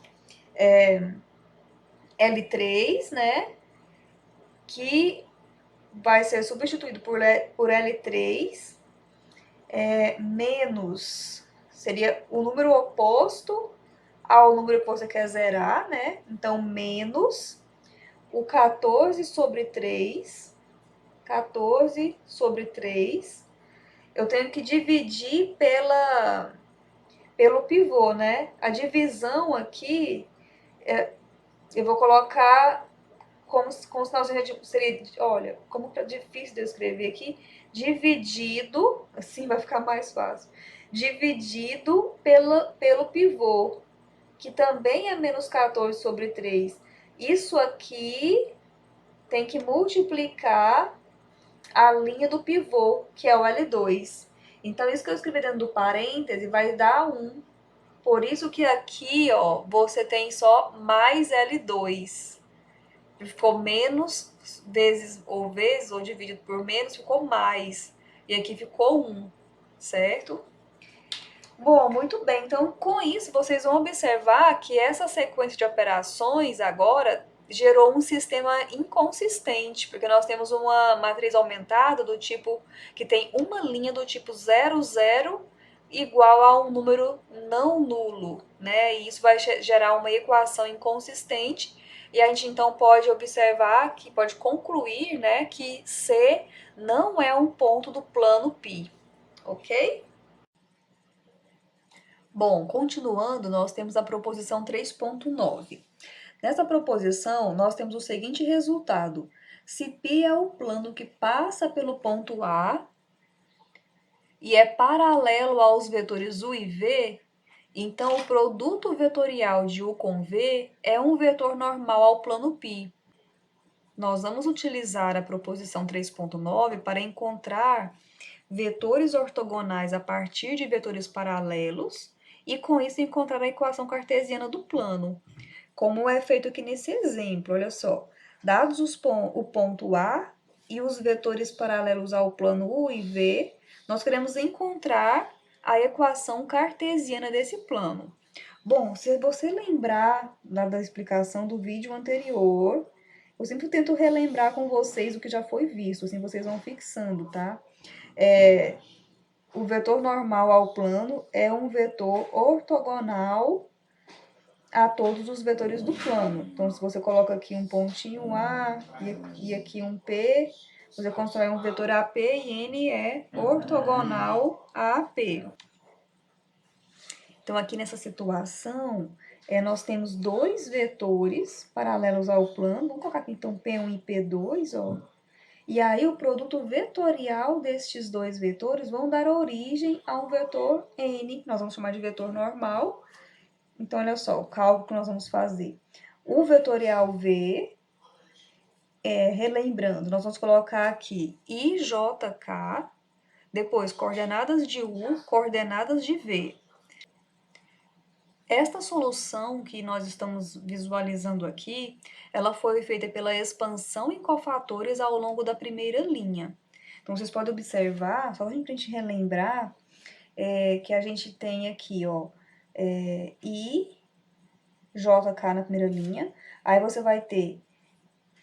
A: L3, né? Que vai ser substituído por L3 menos, seria o número oposto ao número que você quer zerar, né? Então, menos o 14 sobre 3, eu tenho que dividir pelo pivô, né? A divisão aqui, eu vou colocar como sinalzinho seria, olha, como tá difícil de eu escrever aqui, dividido, assim vai ficar mais fácil, dividido pelo pivô, que também é menos 14 sobre 3. Isso aqui tem que multiplicar a linha do pivô, que é o L2. Então, isso que eu escrevi dentro do parêntese vai dar 1. Por isso que aqui, ó, você tem só mais L2. Ficou menos vezes, ou dividido por menos, ficou mais. E aqui ficou 1, certo? Bom, muito bem. Então, com isso, vocês vão observar que essa sequência de operações agora gerou um sistema inconsistente, porque nós temos uma matriz aumentada do tipo que tem uma linha do tipo 00 igual a um número não nulo, né? E isso vai gerar uma equação inconsistente e a gente então pode observar que pode concluir, né, que C não é um ponto do plano π, ok? Bom, continuando, nós temos a proposição 3.9. Nessa proposição, nós temos o seguinte resultado. Se π é o plano que passa pelo ponto A e é paralelo aos vetores U e V, então o produto vetorial de U com V é um vetor normal ao plano π. Nós vamos utilizar a proposição 3.9 para encontrar vetores ortogonais a partir de vetores paralelos e, com isso, encontrar a equação cartesiana do plano. Como é feito aqui nesse exemplo, olha só. Dados o ponto A e os vetores paralelos ao plano U e V, nós queremos encontrar a equação cartesiana desse plano. Bom, se você lembrar da explicação do vídeo anterior, eu sempre tento relembrar com vocês o que já foi visto, assim vocês vão fixando, tá? O vetor normal ao plano é um vetor ortogonal a todos os vetores do plano. Então, se você coloca aqui um pontinho A e aqui um P, você constrói um vetor AP e N é ortogonal a AP. Então, aqui nessa situação, nós temos dois vetores paralelos ao plano. Vamos colocar aqui, então, P1 e P2, ó. E aí, o produto vetorial destes dois vetores vão dar origem a um vetor N, nós vamos chamar de vetor normal. Então, olha só, o cálculo que nós vamos fazer. O vetorial V, relembrando, nós vamos colocar aqui IJK, depois coordenadas de U, coordenadas de V. Esta solução que nós estamos visualizando aqui, ela foi feita pela expansão em cofatores ao longo da primeira linha. Então, vocês podem observar, só para a gente relembrar, que a gente tem aqui, ó, I, JK na primeira linha, aí você vai ter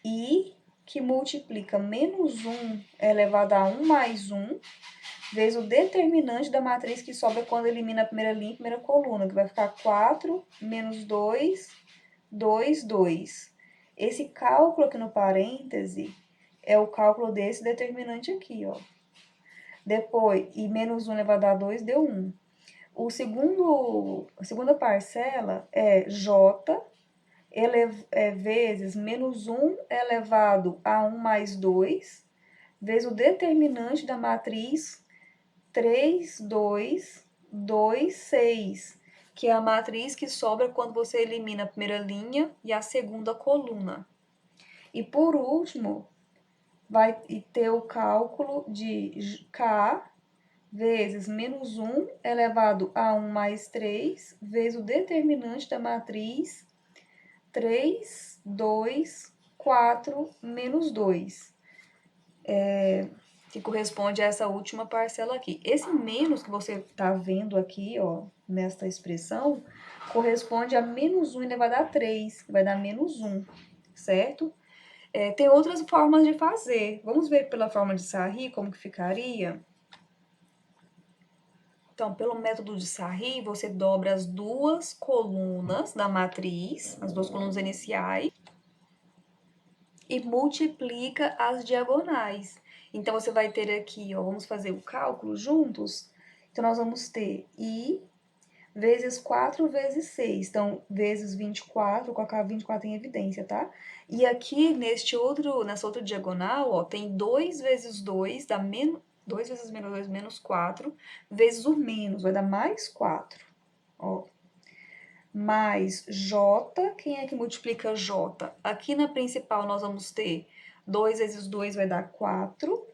A: I que multiplica menos 1 elevado a 1 mais 1, vezes o determinante da matriz que sobra quando elimina a primeira linha e a primeira coluna, que vai ficar 4 menos 2, 2, 2. Esse cálculo aqui no parêntese é o cálculo desse determinante aqui, ó. Depois, e menos 1 elevado a 2 deu 1. A segunda parcela é J vezes menos 1 elevado a 1 mais 2, vezes o determinante da matriz 3, 2, 2, 6, que é a matriz que sobra quando você elimina a primeira linha e a segunda coluna. E por último, vai ter o cálculo de K vezes menos 1 elevado a 1 mais 3, vezes o determinante da matriz 3, 2, 4, menos 2. Que corresponde a essa última parcela aqui. Esse menos que você está vendo aqui, ó, nesta expressão, corresponde a menos 1 elevado a 3, que vai dar menos 1, certo? Tem outras formas de fazer. Vamos ver pela forma de Sarri como que ficaria? Então, pelo método de Sarri, você dobra as duas colunas da matriz, as duas colunas iniciais, e multiplica as diagonais. Então, você vai ter aqui, ó, vamos fazer o cálculo juntos? Então, nós vamos ter I vezes 4 vezes 6. Então, vezes 24, vou colocar 24 em evidência, tá? E aqui, nessa outra diagonal, ó, tem 2 vezes 2, dá 2 vezes menos 2, menos 4, vezes o menos, vai dar mais 4, ó. Mais J, quem é que multiplica J? Aqui na principal nós vamos ter 2 vezes 2 vai dar 4.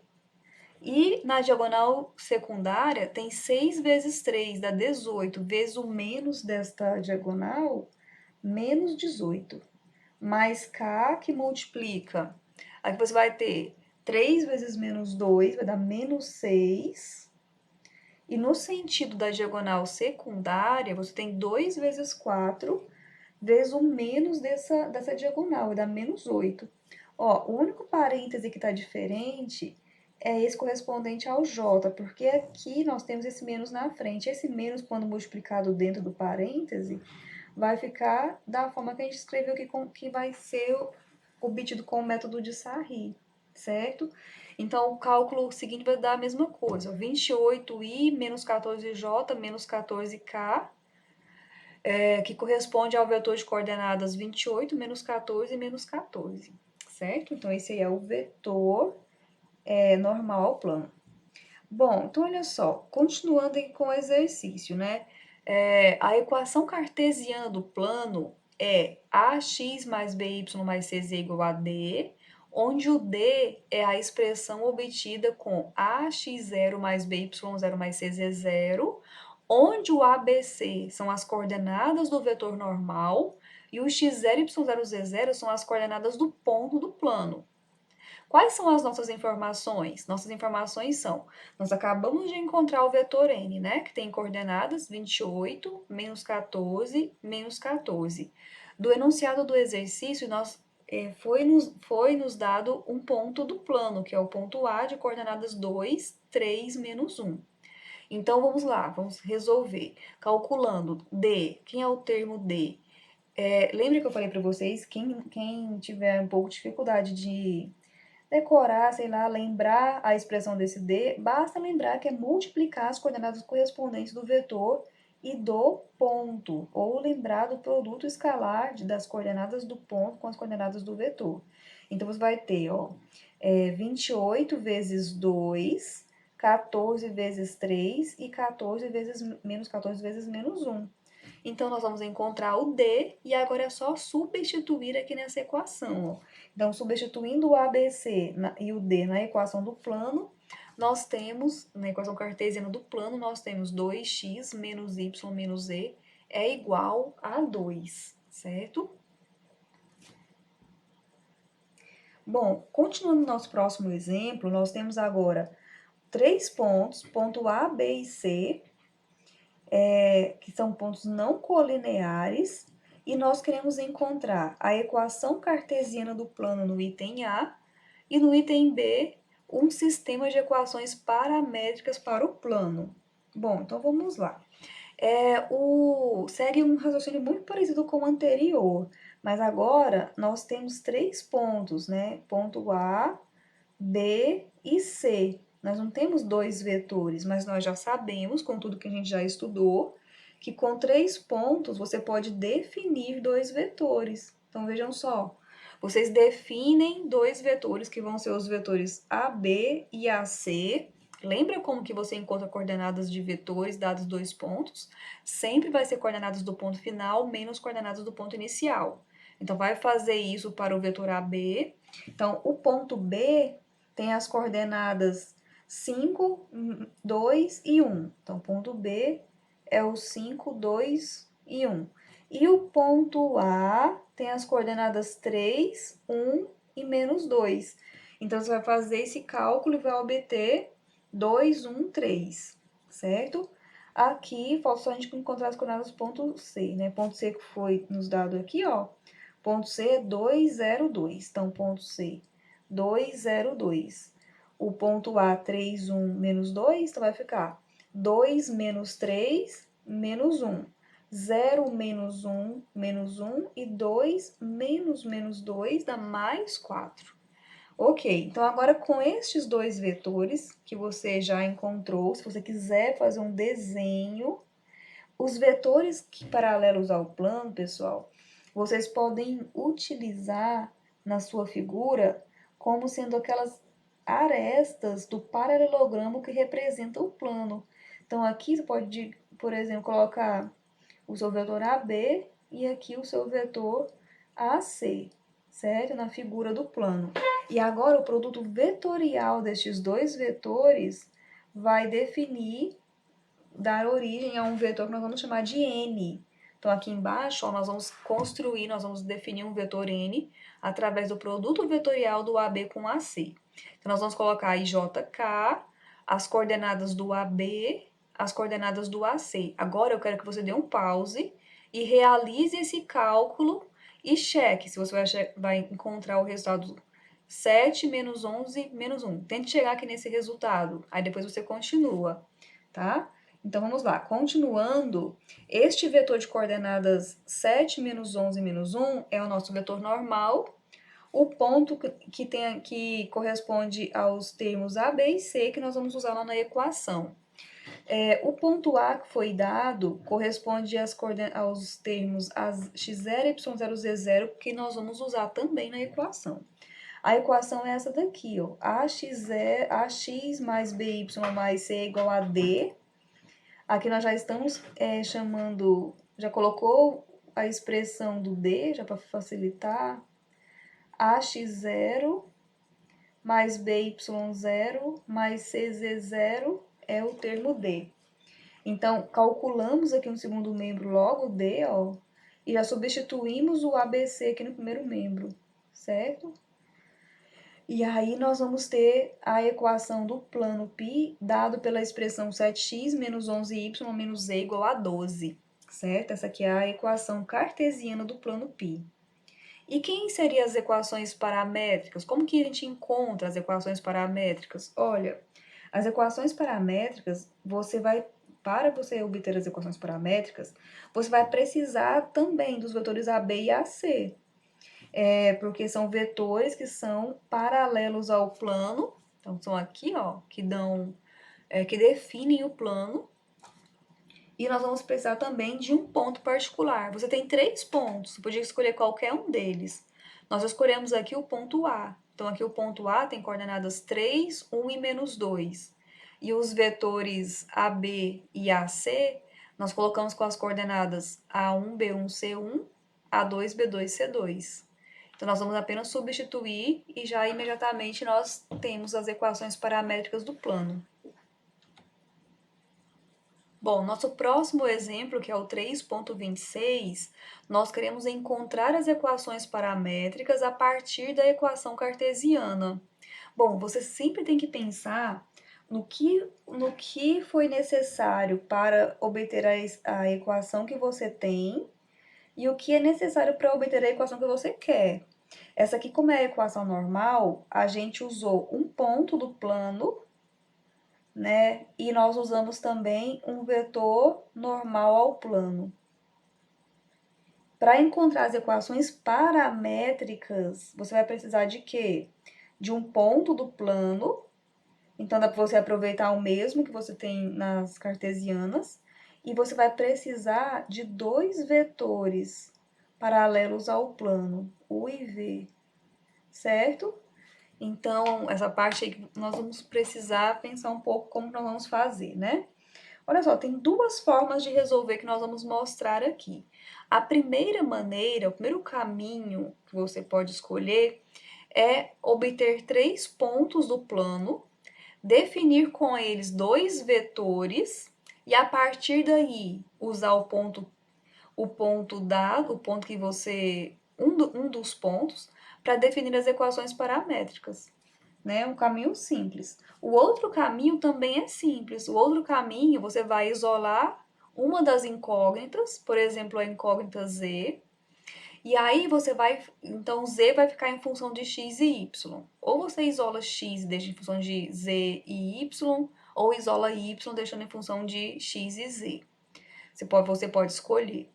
A: E na diagonal secundária tem 6 vezes 3, dá 18. Vezes o menos desta diagonal, menos 18. Mais K que multiplica. Aqui você vai ter 3 vezes menos 2, vai dar menos 6. E no sentido da diagonal secundária, você tem 2 vezes 4, vezes o menos dessa diagonal, vai dar menos 8. Ó, o único parêntese que está diferente é esse correspondente ao J, porque aqui nós temos esse menos na frente. Esse menos, quando multiplicado dentro do parêntese, vai ficar da forma que a gente escreveu aqui, que vai ser obtido com o método de Sarri, certo? Então, o cálculo seguinte vai dar a mesma coisa, 28i menos 14j menos 14k, que corresponde ao vetor de coordenadas 28 menos 14 menos 14, certo? Então, esse aí é o vetor normal ao plano. Bom, então olha só, continuando aqui com o exercício, né? A equação cartesiana do plano é ax mais by mais cz igual a d, onde o d é a expressão obtida com ax0 mais by0 mais cz0, onde o ABC são as coordenadas do vetor normal e o x0, y0, z0 são as coordenadas do ponto do plano. Quais são as nossas informações? Nossas informações são, nós acabamos de encontrar o vetor n, né, que tem coordenadas 28, menos 14, menos 14. Do enunciado do exercício, foi nos dado um ponto do plano, que é o ponto A de coordenadas 2, 3, menos 1. Então, vamos lá, vamos resolver. Calculando D, quem é o termo D? Lembra que eu falei para vocês, quem tiver um pouco de dificuldade de decorar, sei lá, lembrar a expressão desse D, basta lembrar que é multiplicar as coordenadas correspondentes do vetor e do ponto, ou lembrar do produto escalar das coordenadas do ponto com as coordenadas do vetor. Então, você vai ter, ó, 28 vezes 2, 14 vezes 3 e 14 vezes menos 14 vezes menos 1. Então, nós vamos encontrar o D e agora é só substituir aqui nessa equação, ó. Então, substituindo o ABC e o D na equação do plano, nós temos, na equação cartesiana do plano, nós temos 2x menos y menos z é igual a 2, certo? Bom, continuando no nosso próximo exemplo, nós temos agora 3 pontos, ponto A, B e C, que são pontos não colineares, e nós queremos encontrar a equação cartesiana do plano no item A e no item B, um sistema de equações paramétricas para o plano. Bom, então vamos lá. Segue um raciocínio muito parecido com o anterior, mas agora nós temos 3 pontos, né? Ponto A, B e C. Nós não temos 2 vetores, mas nós já sabemos, com tudo que a gente já estudou, que com 3 pontos você pode definir 2 vetores. Então, vejam só, vocês definem 2 vetores, que vão ser os vetores AB e AC. Lembra como que você encontra coordenadas de vetores dados 2 pontos? Sempre vai ser coordenadas do ponto final menos coordenadas do ponto inicial. Então, vai fazer isso para o vetor AB. Então, o ponto B tem as coordenadas 5, 2 e 1. Então, ponto B é o 5, 2 e 1. E o ponto A tem as coordenadas 3, 1 e menos 2. Então, você vai fazer esse cálculo e vai obter 2, 1, 3, certo? Aqui, falta só a gente encontrar as coordenadas do ponto C, né? Ponto C que foi nos dado aqui, ó. Ponto C é 2, 0, 2. Então, ponto C 2, 0, 2. O ponto A, 3, 1, menos 2, então vai ficar 2 menos 3, menos 1. 0 menos 1, menos 1. E 2 menos menos 2 dá mais 4. Ok, então agora com estes 2 vetores que você já encontrou, se você quiser fazer um desenho, os vetores paralelos ao plano, pessoal, vocês podem utilizar na sua figura como sendo aquelas arestas do paralelogramo que representa o plano. Então, aqui você pode, por exemplo, colocar o seu vetor AB e aqui o seu vetor AC, certo? Na figura do plano. E agora o produto vetorial destes dois vetores vai dar origem a um vetor que nós vamos chamar de N. Então, aqui embaixo, ó, nós vamos definir um vetor N através do produto vetorial do AB com AC. Então, nós vamos colocar IJK, as coordenadas do AB, as coordenadas do AC. Agora, eu quero que você dê um pause e realize esse cálculo e cheque se você vai encontrar o resultado 7 menos 11 menos 1. Tente chegar aqui nesse resultado, aí depois você continua, tá? Então, vamos lá. Continuando, este vetor de coordenadas 7 menos 11 menos 1 é o nosso vetor normal. O ponto que corresponde aos termos A, B e C, que nós vamos usar lá na equação. O ponto A que foi dado corresponde aos termos x0, y0, z0, que nós vamos usar também na equação. A equação é essa daqui, ó. Ax mais by mais c é igual a d. Aqui nós já estamos chamando, já colocou a expressão do D, já para facilitar. AX0 mais BY0 mais CZ0 é o termo D. Então, calculamos aqui um segundo membro logo D, ó, e já substituímos o ABC aqui no primeiro membro, certo? E aí, nós vamos ter a equação do plano π, dado pela expressão 7x menos 11y menos z igual a 12, certo? Essa aqui é a equação cartesiana do plano π. E quem seriam as equações paramétricas? Como que a gente encontra as equações paramétricas? Olha, as equações paramétricas, para você obter as equações paramétricas, você vai precisar também dos vetores AB e AC. Porque são vetores que são paralelos ao plano, então são aqui, ó, que definem o plano. E nós vamos precisar também de um ponto particular. Você tem 3 pontos, você podia escolher qualquer um deles. Nós escolhemos aqui o ponto A. Então, aqui o ponto A tem coordenadas 3, 1 e menos 2. E os vetores AB e AC, nós colocamos com as coordenadas A1, B1, C1, A2, B2, C2. Então, nós vamos apenas substituir e já imediatamente nós temos as equações paramétricas do plano. Bom, nosso próximo exemplo, que é o 3.26, nós queremos encontrar as equações paramétricas a partir da equação cartesiana. Bom, você sempre tem que pensar no que foi necessário para obter a equação que você tem e o que é necessário para obter a equação que você quer. Essa aqui, como é a equação normal, a gente usou um ponto do plano, né? E nós usamos também um vetor normal ao plano. Para encontrar as equações paramétricas, você vai precisar de quê? De um ponto do plano. Então, dá para você aproveitar o mesmo que você tem nas cartesianas. E você vai precisar de 2 vetores paralelos ao plano, U e V, certo? Então, essa parte aí que nós vamos precisar pensar um pouco como nós vamos fazer, né? Olha só, tem 2 formas de resolver que nós vamos mostrar aqui. A primeira maneira, o primeiro caminho que você pode escolher é obter 3 pontos do plano, definir com eles 2 vetores e a partir daí usar o ponto que você, um dos pontos, para definir as equações paramétricas, né? Um caminho simples. O outro caminho também é simples. O outro caminho, você vai isolar uma das incógnitas, por exemplo, a incógnita z, e aí então z vai ficar em função de x e y. Ou você isola x e deixa em função de z e y, ou isola y deixando em função de x e z. Você pode escolher.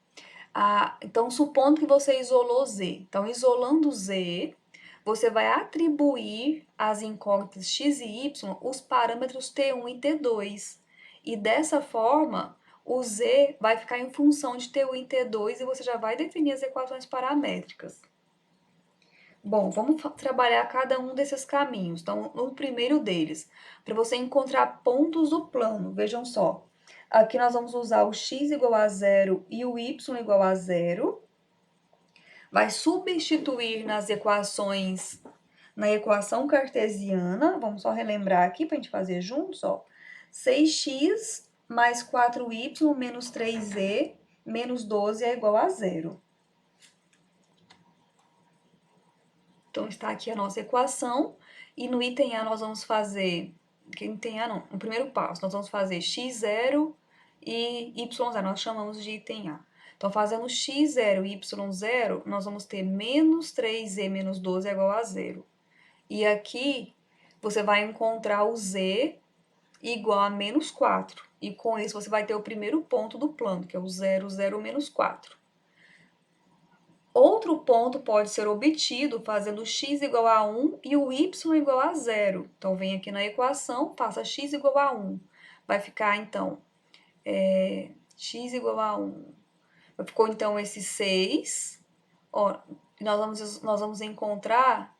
A: Então, supondo que você isolou z. Então, isolando z, você vai atribuir às incógnitas x e y os parâmetros t1 e t2. E dessa forma, o z vai ficar em função de t1 e t2 e você já vai definir as equações paramétricas. Bom, vamos trabalhar cada um desses caminhos. Então, no primeiro deles, para você encontrar pontos do plano, vejam só. Aqui nós vamos usar o x igual a 0 e o y igual a 0. vai substituir nas equações, na equação cartesiana, vamos só relembrar aqui para a gente fazer juntos, ó. 6x mais 4y menos 3z menos 12 é igual a zero. Então, está aqui a nossa equação, e no item A nós vamos fazer, que item A não, no primeiro passo, nós vamos fazer x0 e y0, nós chamamos de item A. Então, fazendo x0 e y0, nós vamos ter menos 3z menos 12 é igual a zero. E aqui, você vai encontrar o z igual a menos 4. E com isso, você vai ter o primeiro ponto do plano, que é o 0, 0, menos 4. Outro ponto pode ser obtido fazendo x igual a 1 e o y igual a 0. Então, vem aqui na equação, faça x igual a 1. Vai ficar, então, x igual a 1. Ficou, então, esse 6. Ó, nós vamos encontrar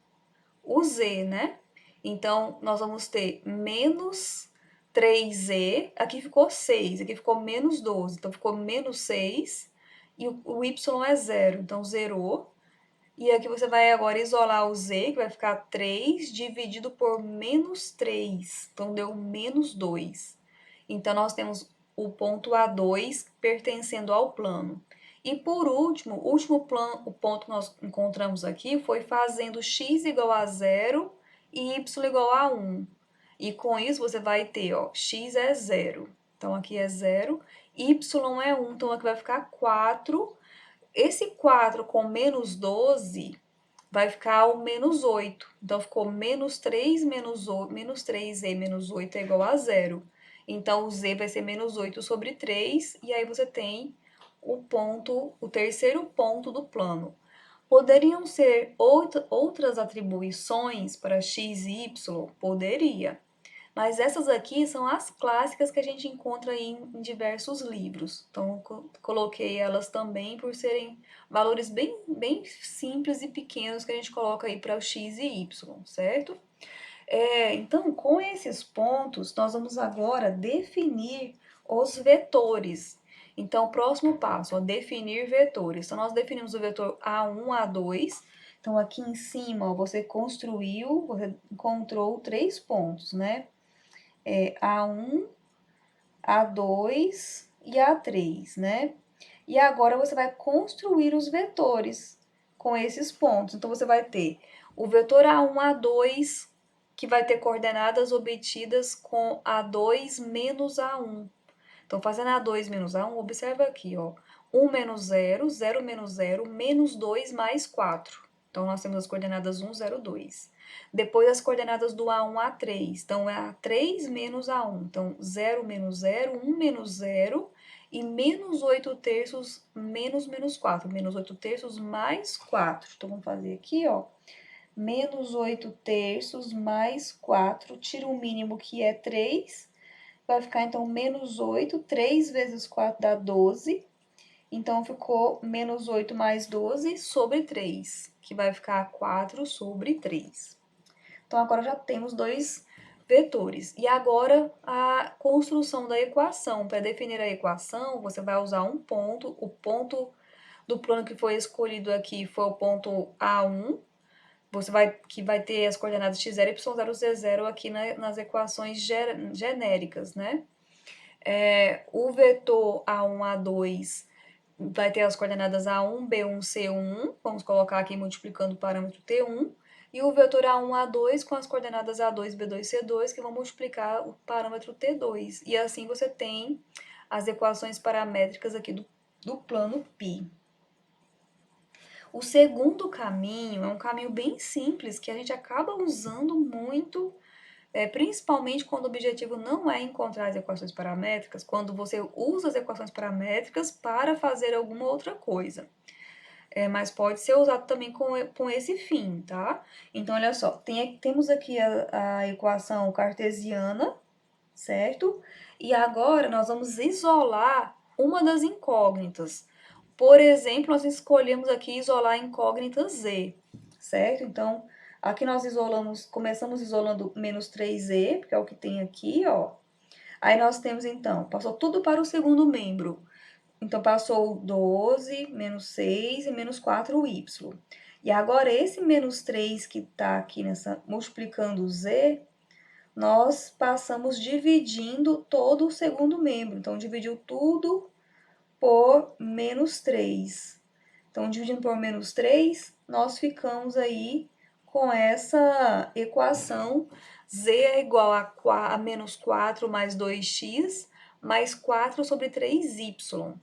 A: o z, né? Então, nós vamos ter menos 3z, aqui ficou 6, aqui ficou menos 12, então ficou menos 6, e o y é 0, então zerou. E aqui você vai agora isolar o z, que vai ficar 3 dividido por menos 3, então deu menos 2. Então, nós temos o ponto A2 pertencendo ao plano. E por último, o ponto que nós encontramos aqui foi fazendo x igual a 0 e y igual a 1. E com isso você vai ter, ó, x é 0. Então, aqui é 0. Y é 1, então aqui vai ficar 4. Esse 4 com menos 12 vai ficar o menos 8. Então, ficou menos 3 menos 3z menos 8 é igual a 0. Então, o z vai ser menos 8 sobre 3, e aí você tem o terceiro ponto do plano. Poderiam ser outras atribuições para x e y? Poderia. Mas essas aqui são as clássicas que a gente encontra em diversos livros. Então, coloquei elas também por serem valores bem simples e pequenos que a gente coloca aí para o x e y, certo? Então, com esses pontos, nós vamos agora definir os vetores. Então, próximo passo, ó, definir vetores. Então, nós definimos o vetor A1, A2. Então, aqui em cima, ó, você encontrou 3 pontos, né? A1, A2 e A3, né? E agora você vai construir os vetores com esses pontos. Então, você vai ter o vetor A1, A2, que vai ter coordenadas obtidas com A2 menos A1. Então, fazendo A2 menos A1, observa aqui, ó. 1 menos 0, 0 menos 0, menos 2 mais 4. Então, nós temos as coordenadas 1, 0, 2. Depois, as coordenadas do A1, A3. Então, é A3 menos A1. Então, 0 menos 0, 1 menos 0 e menos 8 terços menos menos 4. Menos 8 terços mais 4. Então, vamos fazer aqui, ó. Menos 8 terços mais 4. Tira o mínimo, que é 3. Vai ficar, então, menos 8. 3 vezes 4 dá 12. Então, ficou menos 8 mais 12 sobre 3, que vai ficar 4 sobre 3. Então, agora já temos 2 vetores. E agora, a construção da equação. Para definir a equação, você vai usar um ponto. O ponto do plano que foi escolhido aqui foi o ponto A1. Que vai ter as coordenadas x0, y0, z0 aqui nas equações genéricas, né? O vetor A1, A2 vai ter as coordenadas A1, B1, C1. Vamos colocar aqui multiplicando o parâmetro T1. E o vetor A1, A2 com as coordenadas A2, B2, C2, que vão multiplicar o parâmetro T2. E assim você tem as equações paramétricas aqui do plano π. O segundo caminho é um caminho bem simples, que a gente acaba usando muito, principalmente quando o objetivo não é encontrar as equações paramétricas, quando você usa as equações paramétricas para fazer alguma outra coisa. Mas pode ser usado também com esse fim, tá? Então, olha só, temos aqui a equação cartesiana, certo? E agora nós vamos isolar uma das incógnitas. Por exemplo, nós escolhemos aqui isolar a incógnita z, certo? Então, aqui nós começamos isolando menos 3z, porque é o que tem aqui, ó. Aí nós temos, então, passou tudo para o segundo membro. Então, passou 12, menos 6 e menos 4y. E agora, esse menos 3 que está aqui multiplicando o z, nós passamos dividindo todo o segundo membro. Então, dividiu tudo por menos 3. Então, dividindo por menos 3, nós ficamos aí com essa equação. Z é igual a menos 4 mais 2x mais 4 sobre 3y.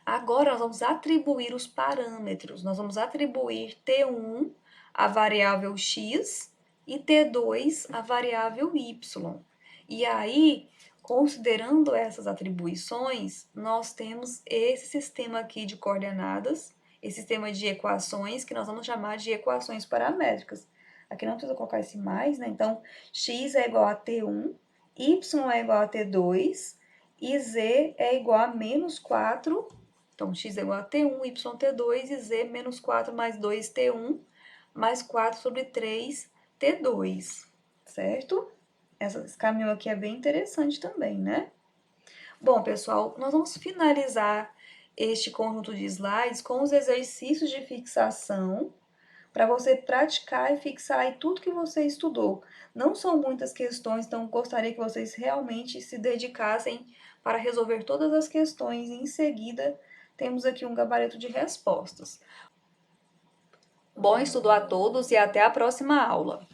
A: Agora, nós vamos atribuir os parâmetros. Nós vamos atribuir T1 a variável x e T2 a variável y. E aí, considerando essas atribuições, nós temos esse sistema aqui de coordenadas, esse sistema de equações, que nós vamos chamar de equações paramétricas. Aqui não precisa colocar esse mais, né? Então, x é igual a T1, y é igual a T2 e z é igual a menos 4. Então, x é igual a T1, y T2 e z menos 4 mais 2T1 mais 4 sobre 3T2, certo? Esse caminho aqui é bem interessante também, né? Bom, pessoal, nós vamos finalizar este conjunto de slides com os exercícios de fixação para você praticar e fixar aí tudo que você estudou. Não são muitas questões, então gostaria que vocês realmente se dedicassem para resolver todas as questões e em seguida temos aqui um gabarito de respostas. Bom estudo a todos e até a próxima aula!